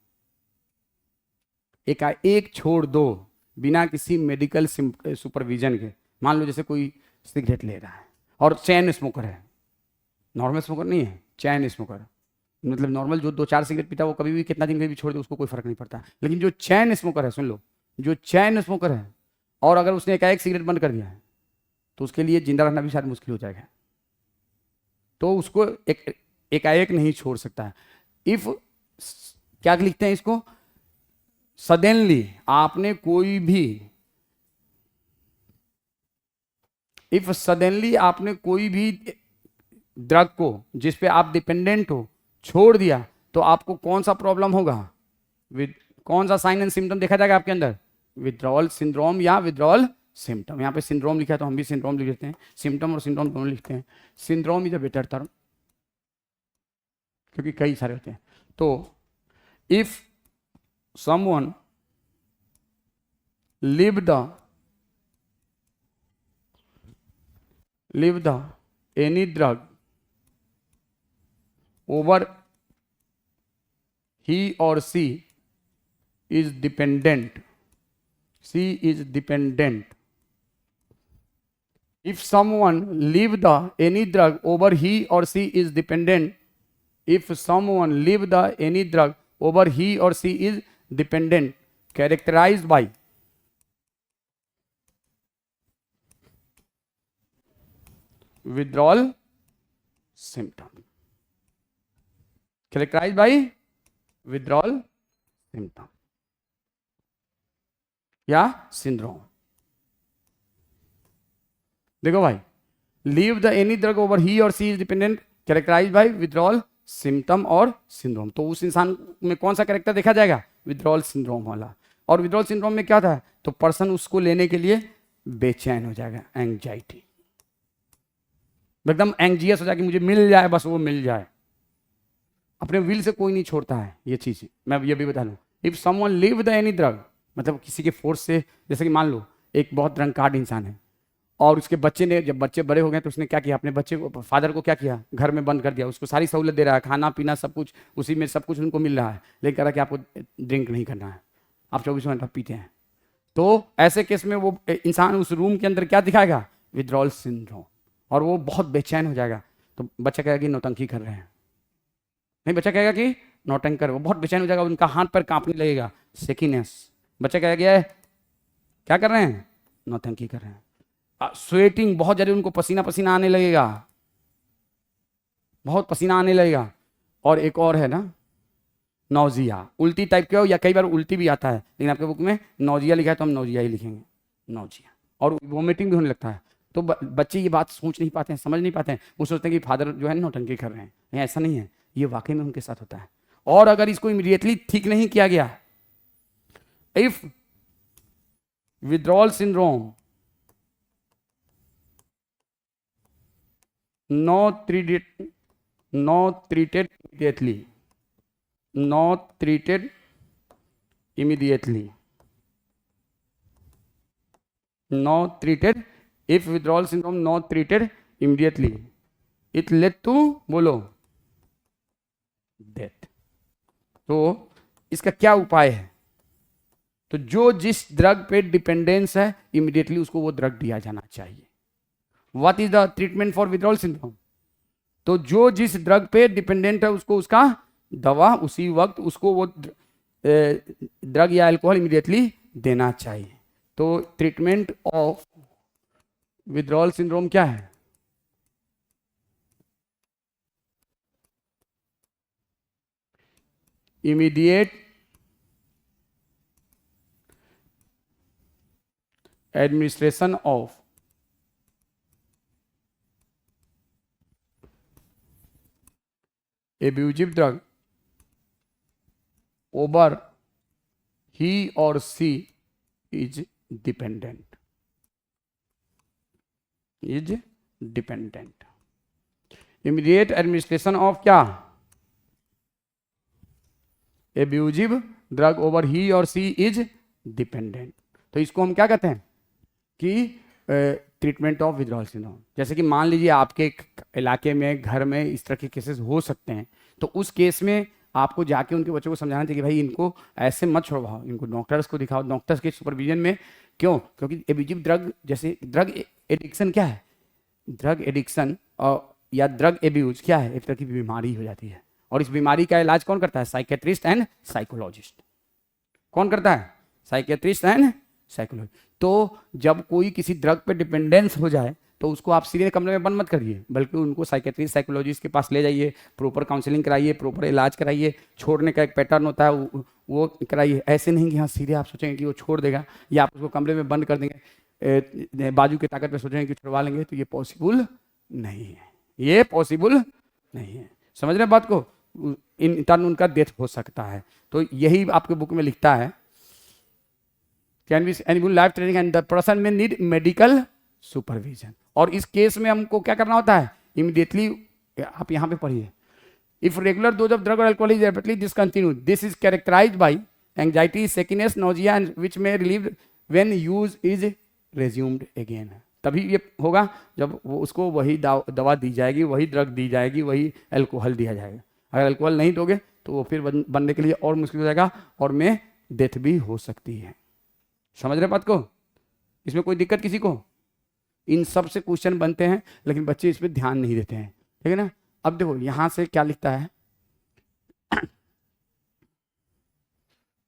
एक छोड़ दो बिना किसी मेडिकल सुपरविजन के। मान लो जैसे कोई सिगरेट ले रहा है और चैन स्मोकर है, नॉर्मल स्मोकर नहीं है, चैन स्मोकर, मतलब नॉर्मल जो 2-4 सिगरेट पीता है वो कभी भी कितना दिन के भी छोड़ दे उसको कोई फर्क नहीं पड़ता। लेकिन जो चैन स्मोकर है, सुन लो, जो चैन स्मोकर है और अगर उसने एकाएक सिगरेट बंद कर दिया है तो उसके लिए जिंदा रहना भी शायद मुश्किल हो जाएगा। तो उसको एकाएक नहीं छोड़ सकता है। इफ क्या लिखते हैं इसको? सडनली आपने कोई भी, इफ सडनली आपने कोई भी ड्रग को जिस पे आप डिपेंडेंट हो छोड़ दिया तो आपको कौन सा प्रॉब्लम होगा? कौन सा साइन एंड सिम्टम देखा जाएगा आपके अंदर? विड्रॉल सिंड्रोम या विड्रॉल सिम्टम। यहाँ पे सिंड्रोम लिखा है तो हम भी सिंड्रोम लिख लेते हैं, सिम्टम और सिंड्रोम दोनों लिखते हैं। Syndrome is a better term क्योंकि कई सारे होते हैं। तो if someone live the any drug over he or she is dependent, if someone leave the any drug over he or she is dependent, if someone leave the any drug over he or she is dependent, characterized by withdrawal symptom, characterized by withdrawal symptom या syndrome. देखो भाई, leave the any drug over he और she is dependent, characterized by withdrawal symptom और syndrome. तो उस इंसान में कौन सा कैरेक्टर देखा जाएगा? विथड्रॉल सिंड्रोम वाला। और विथड्रॉल सिंड्रोम में क्या था? तो पर्सन उसको लेने के लिए बेचैन हो जाएगा, एंग्जाइटी, एकदम एंग्जियस हो जाएगा कि मुझे मिल जाए, बस वो मिल जाए। अपने विल से कोई नहीं छोड़ता है ये चीज़। मैं ये भी बता दूं, if someone live the any drug, मतलब किसी के फोर्स से, जैसे कि मान लो एक बहुत ड्रंकार्ड इंसान है और उसके बच्चे ने, जब बच्चे बड़े हो गए तो उसने क्या किया, अपने बच्चे को, फादर को क्या किया, घर में बंद कर दिया, उसको सारी सहूलत दे रहा है, खाना पीना सब कुछ उसी में, सब कुछ उनको मिल रहा है, लेकिन कह रहा है कि आपको ड्रिंक नहीं करना है, आप 24 घंटा पीते हैं। तो ऐसे केस में वो इंसान उस रूम के अंदर क्या दिखाएगा? विथड्रॉल सिंड्रोम, और वो बहुत बेचैन हो जाएगा। तो बच्चा कहेगा कि नौटंकी कर रहे हैं, नहीं, बच्चा कहेगा कि नौटंकी कर, वो बहुत बेचैन हो जाएगा, उनका हाथ पर कांपने लगेगा, शेकीनेस। बच्चा कहेगा क्या कर रहे हैं? नौटंकी कर रहे हैं। स्वेटिंग, बहुत ज़्यादा उनको पसीना पसीना आने लगेगा, बहुत पसीना आने लगेगा। और एक और है ना, नौजिया, उल्टी टाइप के हो, या कई बार उल्टी भी आता है, लेकिन आपके बुक में नौजिया लिखा है तो हम नौजिया ही लिखेंगे, नौजिया। और वोमिटिंग भी होने लगता है। तो बच्चे ये बात सोच नहीं पाते हैं, समझ नहीं पाते हैं, वो सोचते हैं कि फादर जो है नौटंकी कर रहे हैं। ऐसा नहीं है, ये वाकई में उनके साथ होता है। और अगर इसको इमीडिएटली ठीक नहीं किया गया, if withdrawal syndrome not treated immediately, if withdrawal syndrome not treated immediately, it led to, बोलो, डेथ। तो इसका क्या उपाय है? तो जो जिस ड्रग पे डिपेंडेंस है, इमीडिएटली उसको वो ड्रग दिया जाना चाहिए। What is the treatment for withdrawal syndrome? तो जो जिस ड्रग पे डिपेंडेंट है उसको उसका दवा उसी वक्त उसको वो ड्रग या अल्कोहल इमीडिएटली देना चाहिए। तो ट्रीटमेंट ऑफ विथड्रॉल सिंड्रोम क्या है? Immediate administration of abusive drug over he or she is dependent, immediate administration of क्या? abusive drug over he or she is dependent। तो इसको हम क्या कहते हैं कि ट्रीटमेंट ऑफ विथड्रॉल सिंड्रोम। जैसे कि मान लीजिए आपके इलाके में, घर में इस तरह के केसेस हो सकते हैं, तो उस केस में आपको जाके उनके बच्चों को समझाना चाहिए कि भाई इनको ऐसे मत छोड़वाओ, इनको डॉक्टर्स को दिखाओ, डॉक्टर्स के सुपरविजन में। क्यों? क्योंकि एब्यूजिव ड्रग, जैसे ड्रग एडिक्शन क्या है? ड्रग एडिक्शन और या ड्रग एब्यूज क्या है? एक तरह की बीमारी हो जाती है। और इस बीमारी का इलाज कौन करता है? Psychiatrist and psychologist. कौन करता है? Psychiatrist and psychologist. तो जब कोई किसी ड्रग पे डिपेंडेंस हो जाए तो उसको आप सीधे कमरे में बंद मत करिए, बल्कि उनको साइकेट्रिस्ट साइकोलॉजिस्ट के पास ले जाइए, प्रॉपर काउंसलिंग कराइए, प्रॉपर इलाज कराइए। छोड़ने का एक पैटर्न होता है, वो कराइए। ऐसे नहीं कि हाँ सीधे आप सोचेंगे कि वो छोड़ देगा, या आप उसको कमरे में बंद कर देंगे, बाजू की ताकत पे सोचेंगे कि छुड़वा लेंगे, तो ये पॉसिबल नहीं है, ये पॉसिबल नहीं है। समझ रहे हैं बात को? इन टर्न उनका डेथ हो सकता है। तो यही आपके बुक में लिखता है, can be enable life threatening and the person may need medical supervision. और इस केस में हमको क्या करना होता है? इमीडिएटली, आप यहाँ पे पढ़िए, if regular dose of drug और alcohol is rapidly discontinued, this is characterized by anxiety, shakiness, nausea and which may relieve when use is resumed again. तभी ये होगा जब वो उसको वही दवा दी जाएगी, वही ड्रग दी जाएगी, वही अल्कोहल दिया जाएगा। अगर अल्कोहल नहीं दोगे तो वो फिर बनने के लिए और मुश्किल हो जाएगा, और में डेथ भी हो सकती है। समझ रहे बात को? इसमें कोई दिक्कत किसी को? इन सब से क्वेश्चन बनते हैं, लेकिन बच्चे इस पर ध्यान नहीं देते हैं, ठीक है ना। अब देखो यहां से क्या लिखता है,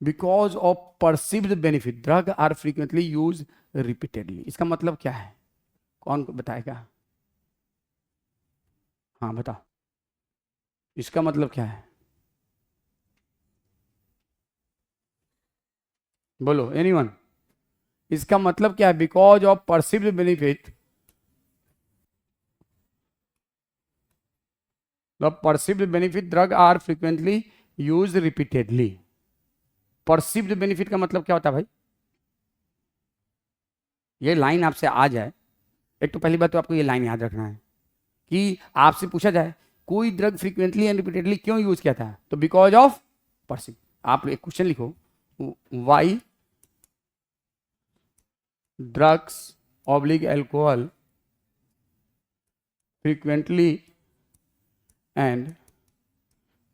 because of perceived benefit drug are frequently use repeatedly. इसका मतलब क्या है? कौन बताएगा? हाँ बताओ, इसका मतलब क्या है? बोलो एनीवन, इसका मतलब क्या है? Because of perceived benefit the perceived benefit drug are frequently use repeatedly. Perceived benefit का मतलब क्या होता है भाई? ये लाइन आपसे आ जाए, एक तो पहली बात तो आपको ये लाइन याद रखना है कि आपसे पूछा जाए कोई ड्रग फ्रीक्वेंटली एंड रिपीटेडली क्यों यूज किया था, तो बिकॉज ऑफ परसिव। आप एक क्वेश्चन लिखो, why drugs oblique alcohol frequently and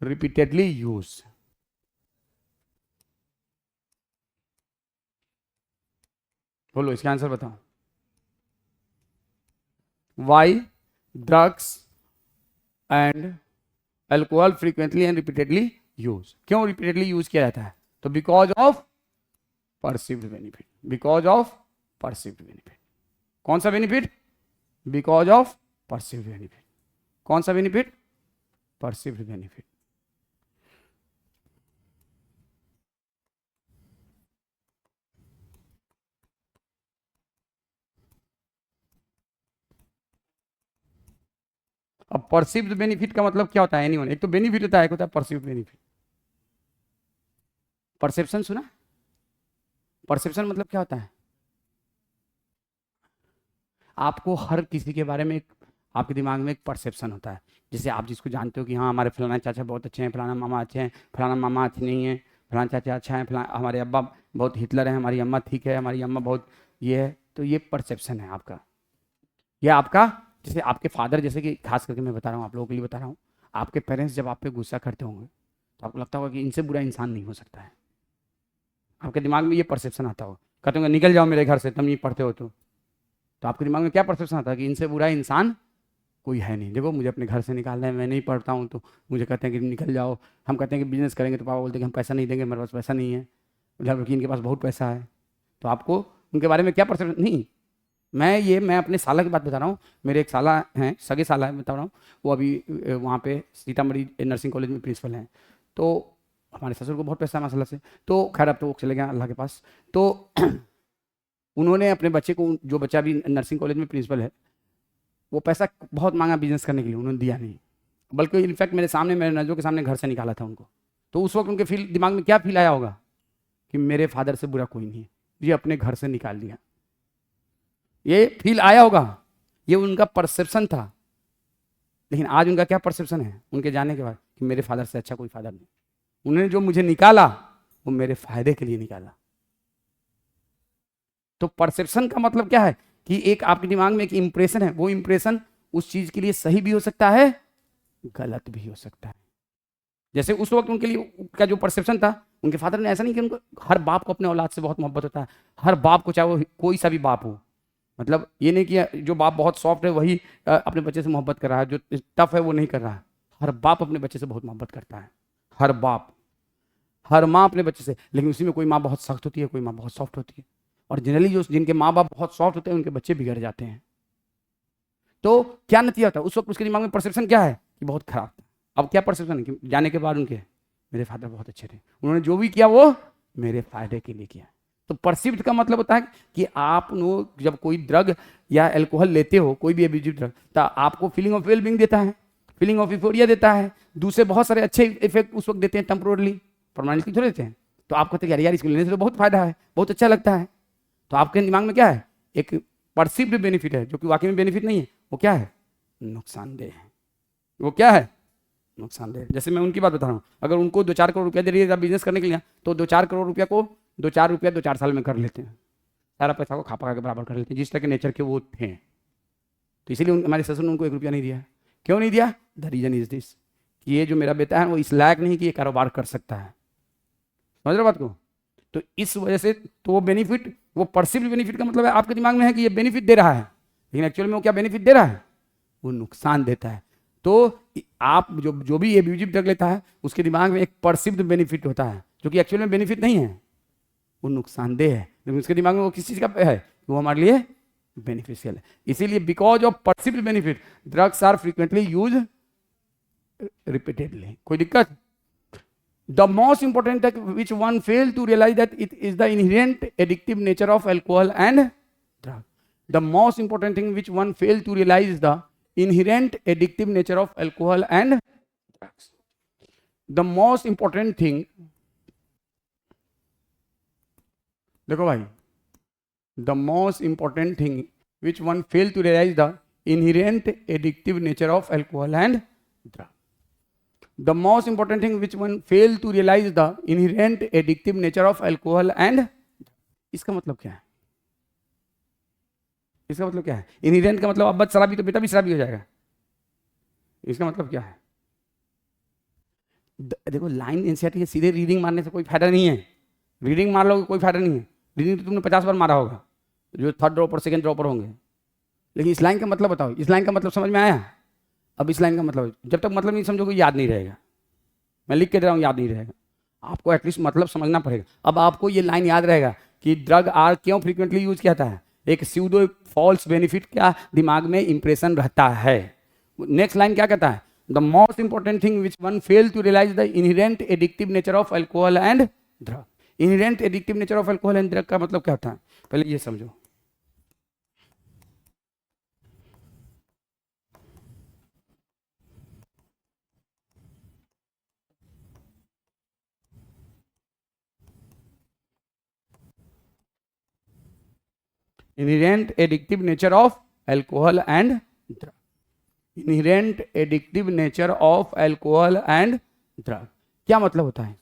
repeatedly use. बोलो इसका आंसर बताओ। Why drugs and alcohol frequently and repeatedly use, क्यों रिपीटेडली यूज किया जाता है? तो because of perceived benefit, because of perceived benefit. कौन सा benefit? Because of perceived benefit. कौन सा बेनिफिट? Perceived benefit. अब परसिव्ड बेनिफिट का मतलब क्या होता है? एनीवन, एक तो बेनिफिट होता है, एक होता है परसिव्ड बेनिफिट। परसेप्शन सुना? परसेप्शन मतलब क्या होता है? आपको हर किसी के बारे में एक, आपके दिमाग में एक परसेप्शन होता है। जैसे आप जिसको जानते हो कि हाँ हमारे फलाना चाचा बहुत अच्छे हैं, फलाना मामा अच्छे हैं, फलाना मामा अच्छे नहीं है, फलाना चाचा अच्छा है, फलाना हमारे अब्बा बहुत हिटलर है, हमारी अम्मा ठीक है, हमारी अम्मा बहुत ये है। तो ये परसेप्शन है आपका। ये आपका, जैसे आपके फादर, जैसे कि खास करके मैं बता रहा हूँ, आप लोगों के लिए बता रहा हूँ, आपके पेरेंट्स जब आप पे गुस्सा करते होंगे तो आपको लगता होगा कि इनसे बुरा इंसान नहीं हो सकता है। आपके दिमाग में ये परसेप्शन आता होगा, कहते होंगे निकल जाओ मेरे घर से, तुम नहीं पढ़ते हो तो आपके दिमाग में क्या परसेप्शन आता है कि इनसे बुरा इंसान कोई है नहीं। देखो मुझे अपने घर से निकालना है, मैं नहीं पढ़ता हूँ तो मुझे कहते हैं कि निकल जाओ। हम कहते हैं कि बिजनेस करेंगे तो पापा बोलते हैं कि हम पैसा नहीं देंगे, मेरे पास पैसा नहीं है, जबकि इनके पास बहुत पैसा है। तो आपको उनके बारे में क्या परसेप्शन? नहीं, मैं अपने साला की बात बता रहा हूँ। मेरे एक साला हैं, सगे साला है, बता रहा हूँ, वो अभी वहाँ पे सीतामढ़ी नर्सिंग कॉलेज में प्रिंसिपल हैं। तो हमारे ससुर को बहुत पैसा है माशाल्लाह से, तो खैर अब तो वो चले गए अल्लाह के पास। तो उन्होंने अपने बच्चे को, जो बच्चा अभी नर्सिंग कॉलेज में प्रिंसिपल है, वो पैसा बहुत मांगा बिजनेस करने के लिए, उन्होंने दिया नहीं, बल्कि इनफैक्ट मेरे सामने, मेरे नजरों के सामने घर से निकाला था उनको। तो उस वक्त उनके दिमाग में क्या फील आया होगा कि मेरे फादर से बुरा कोई नहीं है, ये अपने घर से निकाल दिया। ये फील आया होगा, ये उनका परसेप्शन था। लेकिन आज उनका क्या परसेप्शन है उनके जाने के बाद? कि मेरे फादर से अच्छा कोई फादर नहीं, उन्होंने जो मुझे निकाला वो मेरे फायदे के लिए निकाला। तो परसेप्शन का मतलब क्या है कि एक आपके दिमाग में एक इंप्रेशन है, वो इंप्रेशन उस चीज के लिए सही भी हो सकता है, गलत भी हो सकता है। जैसे उस वक्त उनके लिए का जो परसेप्शन था, उनके फादर ने ऐसा नहीं कि उनको, हर बाप को अपने औलाद से बहुत मोहब्बत होता है, हर बाप को, चाहे वो कोई सा भी बाप हो। मतलब ये नहीं कि जो बाप बहुत सॉफ्ट है वही अपने बच्चे से मोहब्बत कर रहा है, जो टफ है वो नहीं कर रहा है। हर बाप अपने बच्चे से बहुत मोहब्बत करता है, हर बाप, हर माँ अपने बच्चे से। लेकिन उसी में कोई माँ बहुत सख्त होती है, कोई माँ बहुत सॉफ्ट होती है, और जनरली जो जिनके माँ बाप बहुत सॉफ्ट होते हैं उनके बच्चे बिगड़ जाते हैं। तो क्या नतीजा होता है? उस वक्त उसके दिमाग में परसेप्शन क्या है कि बहुत खराब था। अब क्या परसेप्शन है कि जाने के बाद उनके, मेरे फादर बहुत अच्छे थे, उन्होंने जो भी किया वो मेरे फायदे के लिए किया। तो परसिव्ड का मतलब होता है कि आप लोग जब कोई ड्रग या अल्कोहल लेते हो, कोई भी एब्यूजिव ड्रग, तो आपको फीलिंग ऑफ वेलबींग देता है, फीलिंग ऑफ यूफोरिया देता है, दूसरे बहुत सारे अच्छे इफेक्ट उस वक्त देते हैं, टेम्पोरली, परमानेंटली थोड़े देते हैं। तो आप कहते हैं यार इसको लेने से तो बहुत फायदा है, बहुत अच्छा लगता है। तो आपके दिमाग में क्या है? एक परसिव्ड बेनिफिट है, जो कि वाकई में बेनिफिट नहीं है। वो क्या है? नुकसानदेह है। वो क्या है? नुकसानदेह। जैसे मैं उनकी बात बता रहा हूँ, अगर उनको 2-4 करोड़ रुपया दे रही है बिजनेस करने के लिए, तो 2-4 करोड़ रुपया को 2-4 रुपया 2-4 साल में कर लेते हैं, सारा पैसा को खा पका के बराबर कर लेते हैं, जिस तरह के नेचर के वो थे। तो इसीलिए हमारे ससुर ने उनको 1 रुपया नहीं दिया। क्यों नहीं दिया? द रीजन इज दिस, कि ये जो मेरा बेटा है वो इस लायक नहीं कि ये कारोबार कर सकता है। समझ रहे हो बात को? तो इस वजह से तो वो बेनिफिट, वो परसिव्ड बेनिफिट का मतलब है आपके दिमाग में है कि ये बेनिफिट दे रहा है, लेकिन एक्चुअल में वो क्या बेनिफिट दे रहा है? वो नुकसान देता है। तो आप जो भी एब्यूजिव ड्रग लेता है उसके दिमाग में एक परसिव्ड बेनिफिट होता है, जो कि एक्चुअल में बेनिफिट नहीं है, वो नुकसानदेह है, लेकिन उसके दिमाग में वो किस चीज का है? वो हमारे लिए बेनिफिशियल है। इसीलिए because of perceived benefit drugs are frequently use repeatedly. कोई दिक्कत? The most important thing which one failed to realize that it is the inherent addictive nature of alcohol and drug. The most important thing which one failed to realize is the inherent addictive nature of alcohol and drugs. The most important thing, देखो भाई, the most important thing which one fail to realize the inherent addictive nature of alcohol and drug. The most important thing which one fail to realize the inherent addictive nature of alcohol and, इसका मतलब क्या है? इसका मतलब क्या है? Inherent का मतलब अब शराबी तो बेटा भी शराबी हो जाएगा। इसका मतलब क्या है? देखो लाइन एनसीईआरटी है, सीधे रीडिंग मारने से कोई फायदा नहीं है। रीडिंग मार लोगे कोई फायदा नहीं है। रीडिंग तो तुमने 50 बार मारा होगा, जो थर्ड ड्रॉपर सेकंड ड्रॉपर होंगे। लेकिन इस लाइन का मतलब बताओ, इस लाइन का मतलब समझ में आया? अब इस लाइन का मतलब, जब तक मतलब नहीं समझोगे याद नहीं रहेगा। मैं लिख के दे रहा हूँ, याद नहीं रहेगा। आपको एटलीस्ट मतलब समझना पड़ेगा। अब आपको ये लाइन याद रहेगा कि ड्रग आर क्यों फ्रीक्वेंटली यूज किया जाता है। एक स्यूडो फॉल्स बेनिफिट क्या दिमाग में इंप्रेशन रहता है। नेक्स्ट लाइन क्या कहता है? The most important thing which one fail to realise the inherent addictive nature of alcohol and drug. Inherent addictive nature of alcohol and drug का मतलब क्या होता है, पहले ये समझो। Inherent addictive nature of alcohol and drug. Inherent addictive nature of alcohol and drug क्या मतलब होता है?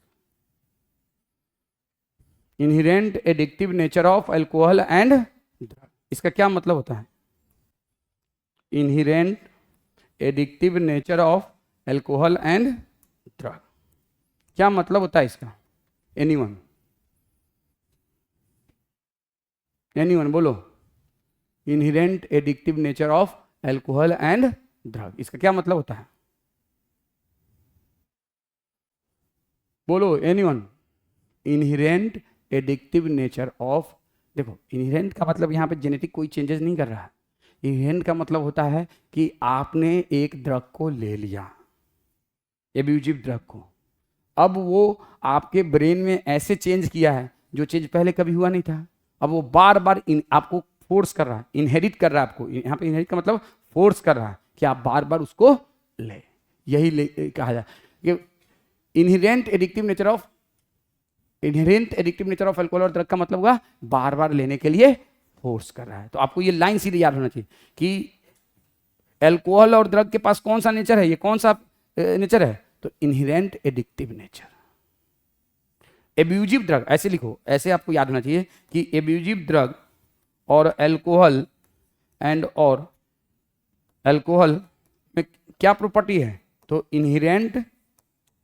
Inherent addictive nature of alcohol and drug, इसका क्या मतलब होता है? Inherent addictive nature of alcohol and drug क्या मतलब होता है इसका? एनीवन, एनीवन बोलो। Inherent addictive nature of alcohol and drug, इसका क्या मतलब होता है? बोलो anyone. Inherent addictive nature of, देखो इनहेरेंट का मतलब यहाँ पे जेनेटिक कोई चेंजेस नहीं कर रहा है। इनहेरेंट का मतलब होता है कि आपने एक ड्रग को ले लिया, एब्यूजिव ड्रग को, अब वो आपके ब्रेन में ऐसे चेंज किया है जो चेंज पहले कभी हुआ नहीं था। अब वो बार बार आपको फोर्स कर रहा है, इनहेरिट कर रहा है आपको। यहाँ पे इनहेरिट का मतलब फोर्स कर रहा है कि आप बार बार उसको ले, यही कहा जाए कि inherent addictive nature of, inherent addictive nature of alcohol और ड्रग का मतलब होगा बार बार लेने के लिए फोर्स कर रहा है। तो आपको ये लाइन सीधे याद होना चाहिए कि अल्कोहल और ड्रग के पास कौन सा नेचर है, ये कौन सा नेचर है? तो inherent addictive nature. Abusive drug ऐसे लिखो, ऐसे आपको याद होना चाहिए कि एब्यूजिव ड्रग और अल्कोहल एंड और अल्कोहल में क्या प्रॉपर्टी है? तो इनहेरेंट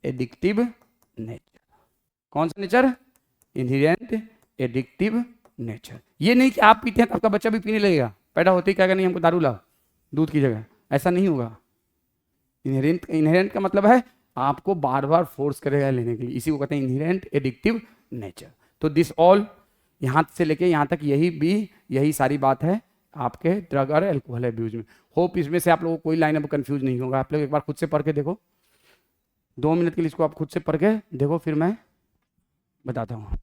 एडिक्टिव नेचर। कौन सा नेचर? Inherent addictive nature. ये नहीं कि आप पीते हैं तो आपका बच्चा भी पीने लगेगा, पैदा होते ही कहेगा नहीं हमको दारू लाओ दूध की जगह, ऐसा नहीं होगा। इनहेरेंट का मतलब है आपको बार बार फोर्स करेगा लेने के लिए, इसी को कहते हैं इनहेरेंट एडिक्टिव नेचर। तो दिस ऑल, यहाँ से लेके यहाँ तक यही सारी बात है आपके ड्रग और अल्कोहल अब्यूज में। होप इसमें से आप लोगों को कोई लाइन अब कंफ्यूज नहीं होगा। आप लोग एक बार खुद से पढ़ के देखो, 2 मिनट के लिए इसको आप खुद से पढ़ के देखो, फिर मैं बताता हूँ।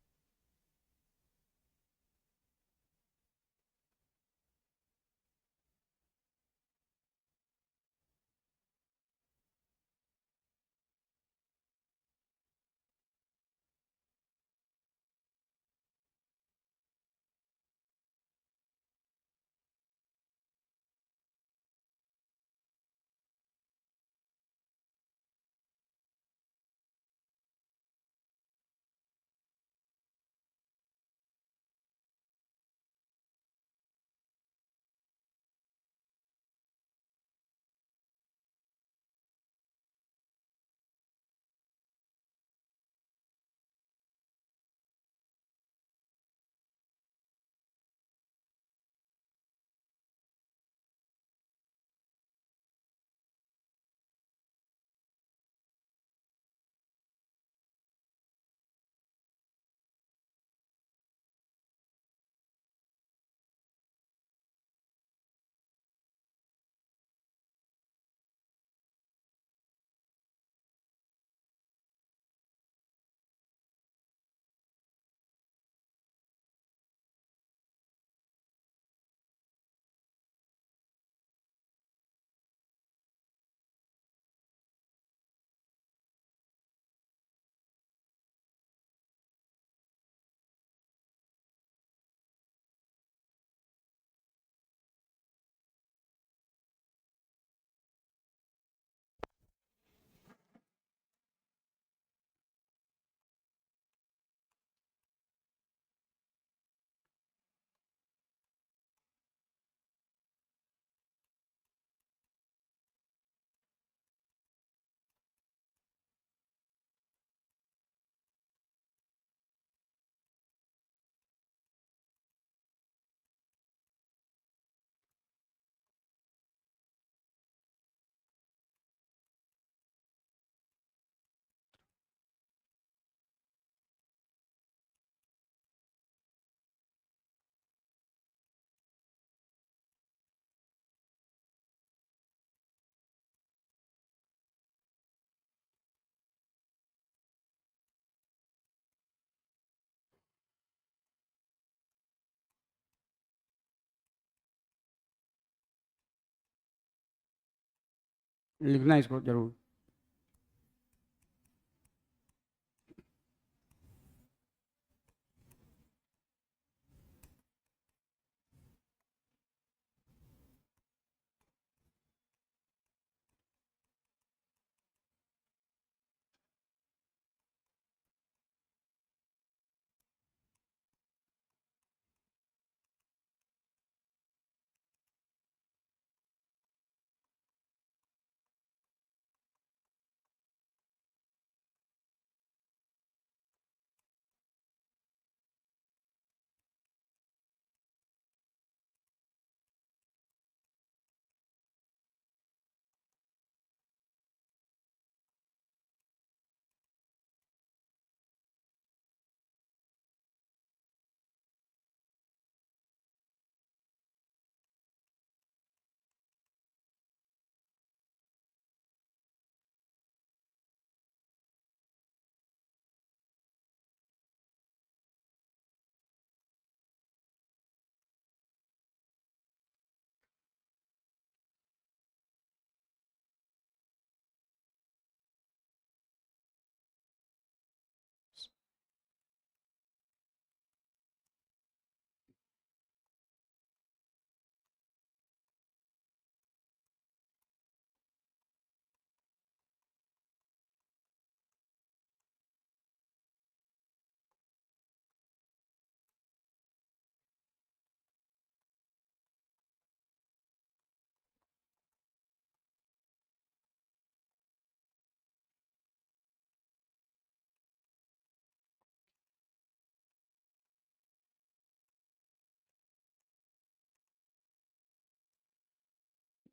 लिखना इसको जरूर।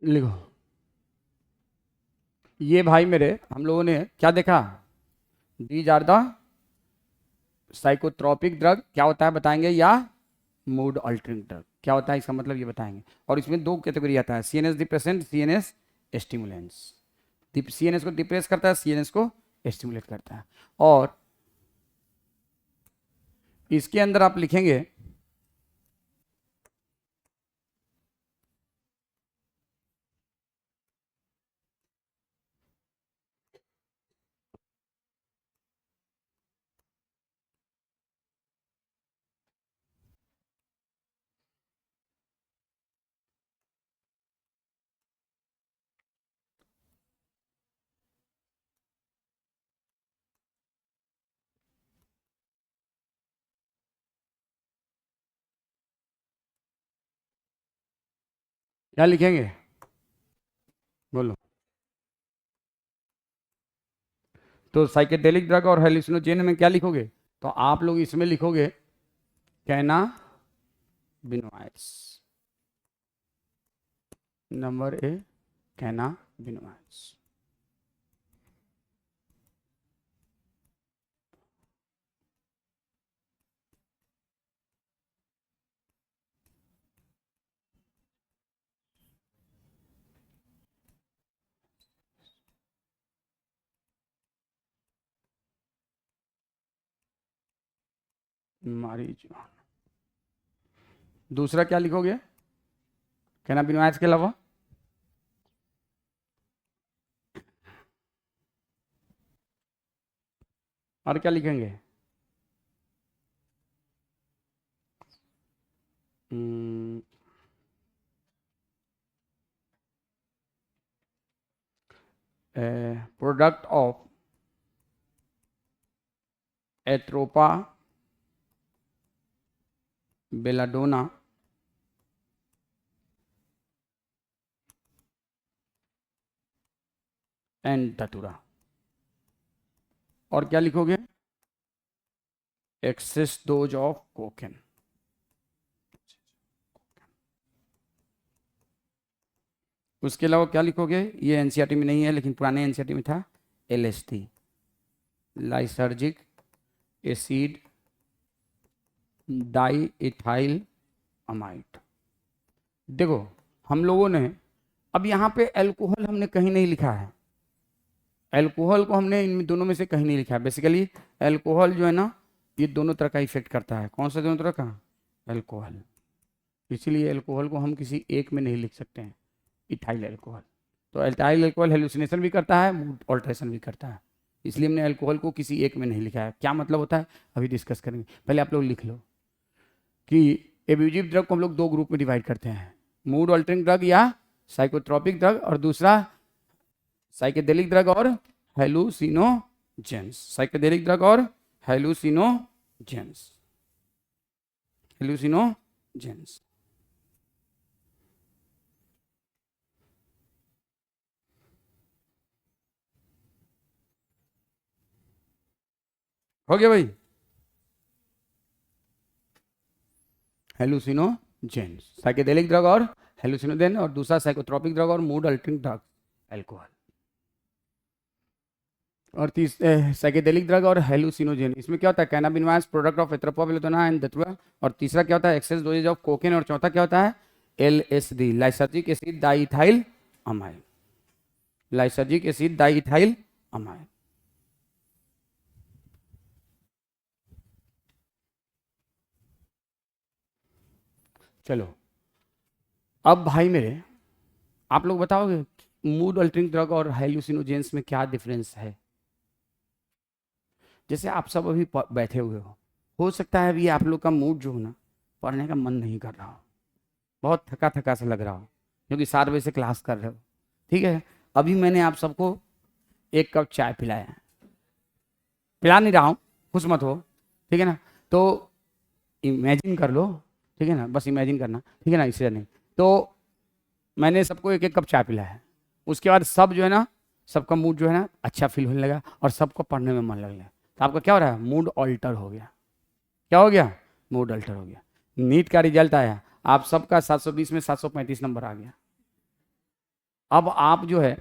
लिखो। ये भाई मेरे हम लोगों ने क्या देखा, these are the psychotropic drug क्या होता है बताएंगे, या मूड अल्टरिंग ड्रग क्या होता है, इसका मतलब ये बताएंगे। और इसमें दो कैटेगरी आता है, CNS depressant, CNS stimulants. CNS को डिप्रेस करता है, सीएनएस को स्टिमुलेट करता है। और इसके अंदर आप लिखेंगे क्या लिखेंगे, बोलो। तो साइकेडेलिक ड्रग और हेलुसिनोजेन में क्या लिखोगे, तो आप लोग इसमें लिखोगे cannabinoids. Number A cannabinoids. Marijuana. दूसरा क्या लिखोगे कैनाबिनोइड्स के अलावा, और क्या लिखेंगे, product of Atropa belladonna and धतूरा। और क्या लिखोगे, एक्सेस डोज ऑफ कोकेन। उसके अलावा क्या लिखोगे, ये एनसीईआरटी में नहीं है लेकिन पुराने एनसीईआरटी में था, LSD, lysergic acid di ethyl amide. देखो हम लोगों ने अब यहाँ पे एल्कोहल हमने कहीं नहीं लिखा है, एल्कोहल को हमने इन दोनों में से कहीं नहीं लिखा है। बेसिकली एल्कोहल जो है ना, ये दोनों तरह का इफेक्ट करता है। कौन सा दोनों तरह का, एल्कोहल। इसीलिए एल्कोहल को हम किसी एक में नहीं लिख सकते हैं, इथाइल एल्कोहल। तो एल्टाइल अल्कोहल हेलुसिनेशन भी करता है, मूड ऑल्ट्रेशन भी करता है, इसलिए हमने अल्कोहल को किसी एक में नहीं लिखा है। क्या मतलब होता है अभी डिस्कस करेंगे, पहले आप लोग लिख लो कि एब्यूजिव ड्रग को हम लोग दो ग्रुप में डिवाइड करते हैं, मूड ऑल्टरिंग ड्रग या साइकोट्रोपिक ड्रग, और दूसरा साइकेडेलिक ड्रग और हेलुसिनोजेंस। साइकेडेलिक ड्रग और हेलुसिनोजेंस। हेलुसिनोजेंस हो गया भाई, हेलुसिनोजेंस साइकेडेलिक ड्रग और हेलुसिनोजेन, और दूसरा साइकोट्रोपिक ड्रग और मूड अल्टरिंग ड्रग अल्कोहल। और साइकेडेलिक ड्रग और हेलुसिनोजेन, इसमें क्या होता है कैनाबिनोइड्स प्रोडक्ट ऑफ एथ्रोपा बेलेटोना एंड दतुआ, और तीसरा क्या होता है एक्सेस डोजेज ऑफ कोकेन, और चौथा क्या होता है LSD lysergic acid diethyl amide. Lysergic acid diethyl amide. चलो अब भाई मेरे आप लोग बताओगे मूड अल्टरिंग ड्रग और हेलुसिनोजेंस में क्या डिफरेंस है। जैसे आप सब अभी बैठे हुए हो सकता है अभी आप लोग का मूड जो हो ना, पढ़ने का मन नहीं कर रहा हो, बहुत थका थका सा लग रहा हो, क्योंकि 7 बजे से क्लास कर रहे हो, ठीक है। अभी मैंने आप सबको 1 कप चाय पिलाया, पिला नहीं रहा हूँ, खुश मत हो, ठीक है ना। तो इमेजिन कर लो, ठीक है ना, बस इमेजिन करना, ठीक है ना, इससे नहीं। तो मैंने सबको 1 कप चाय पिलाया, उसके बाद सब जो है ना, सबका मूड जो है ना अच्छा फील होने लगा और सबको पढ़ने में मन लगने लगा। तो आपका क्या हो रहा है, मूड ऑल्टर हो गया। क्या हो गया, मूड अल्टर हो गया। नीट का रिजल्ट आया, आप सबका 720 में 735 नंबर आ गया। अब आप जो है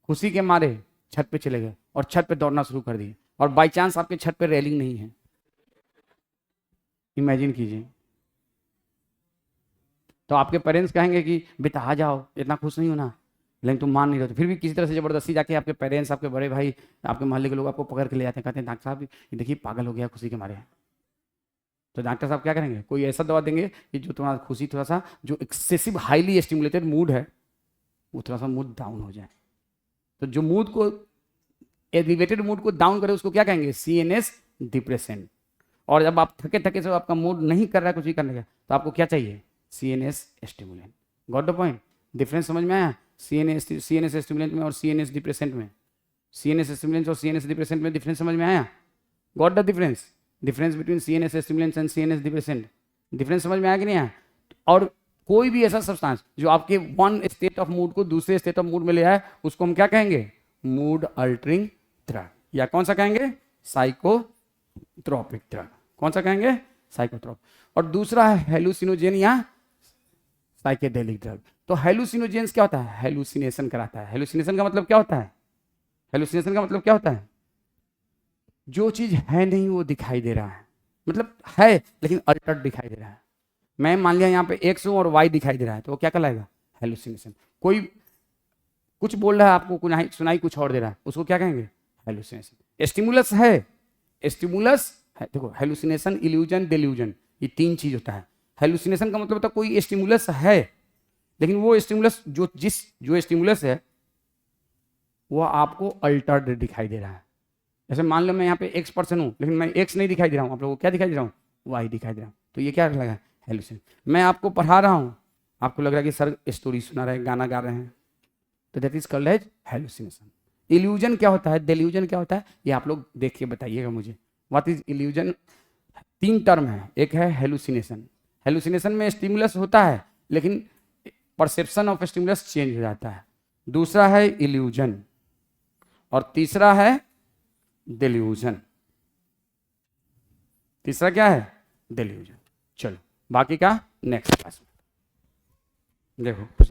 खुशी के मारे छत पे चले गए और छत पे दौड़ना शुरू कर दिए, और बाई चांस आपके छत पे रेलिंग नहीं है, इमेजिन कीजिए। तो आपके पेरेंट्स कहेंगे कि बेटा आ जाओ, इतना खुश नहीं होना, लेकिन तुम मान नहीं रहे, तो फिर भी किसी तरह से जबरदस्ती जाके आपके पेरेंट्स, आपके बड़े भाई, आपके मोहल्ले के लोग आपको पकड़ के ले जाते हैं, कहते हैं डॉक्टर साहब ये देखिए पागल हो गया खुशी के मारे। तो डॉक्टर साहब क्या करेंगे, कोई ऐसा दवा देंगे कि जो तुम्हारा खुशी थोड़ा सा, जो एक्सेसिव हाईली स्टिमुलेटेड मूड है वो थोड़ा सा मूड डाउन हो जाए। तो जो मूड को एलिवेटेड मूड को डाउन करे उसको क्या कहेंगे, CNS डिप्रेशन। और जब आप थके थके से आपका मूड नहीं कर रहा है कुछ भी करने का, तो आपको क्या चाहिए, CNS stimulant. Got the point, difference समझ में आया CNS स्टिमुलेंट में और CNS डिप्रेसेंट में। CNS स्टिमुलेंट और CNS डिप्रेसेंट में डिफरेंस समझ में आया। Got the difference, difference between CNS stimulants and CNS depressant, difference समझ में आया कि नहीं आया। और कोई भी ऐसा सब्सटेंस जो आपके वन स्टेट ऑफ मूड को दूसरे स्टेट ऑफ मूड में ले आए, उसको हम क्या कहेंगे, मूड अल्टरिंग ड्रग, या कौन सा कहेंगे, साइकोट्रोपिक ड्रग। कौन सा कहेंगे, साइकोट्रोप। और दूसरा है हेलुसिनोजेन या साइकेडेलिक ड्रग। तो हेलुसिनोजेंस क्या होता है, हेलुसिनेशन कराता है। हेलुसिनेशन का मतलब क्या होता है, हेलुसिनेशन का मतलब क्या होता है, जो चीज है नहीं वो दिखाई दे रहा है, मतलब है लेकिन अल्टर्ड दिखाई दे रहा है। मैं मान लिया यहाँ पे एक्स हूं और वाई दिखाई दे रहा है, तो वो क्या कहलाएगा, हेलुसिनेशन। कोई कुछ बोल रहा है आपको, सुनाई कुछ और दे रहा है, उसको क्या कहेंगे, हेलुसिनेशन। स्टिमुलस है, स्टिमुलस है, देखो हेलुसिनेशन, इल्यूजन, डेल्यूजन, ये 3 चीज होता है। हेलुसिनेशन का मतलब होता है कोई स्टिमुलस है, लेकिन वो स्टिमुलस जो स्टिमुलस है वो आपको अल्टर्ड दिखाई दे रहा है। जैसे मान लो मैं यहाँ पे एक्स पर्सन हूँ, लेकिन मैं एक्स नहीं दिखाई दे रहा हूँ, आप लोगों को क्या दिखाई दे रहा हूँ, वाई दिखाई दे रहा हूँ। तो ये क्या लगा, हेलुसिनेशन। मैं आपको पढ़ा रहा हूँ, आपको लग रहा है कि सर स्टोरी सुना रहे हैं, गाना गा रहे हैं, तो that is called as hallucination. Illusion क्या होता है, डेल्यूजन क्या होता है, ये आप लोग देख के बताइएगा मुझे। व्हाट इज इल्यूजन, 3 टर्म है, एक है हेलुसिनेशन। हेलुसिनेशन में स्टिमुलस होता है लेकिन परसेप्शन ऑफ स्टिमुलस चेंज हो जाता है। दूसरा है इल्यूजन, और तीसरा है डेल्यूजन। तीसरा क्या है, डेल्यूजन। चलो बाकी का नेक्स्ट क्लास में देखो।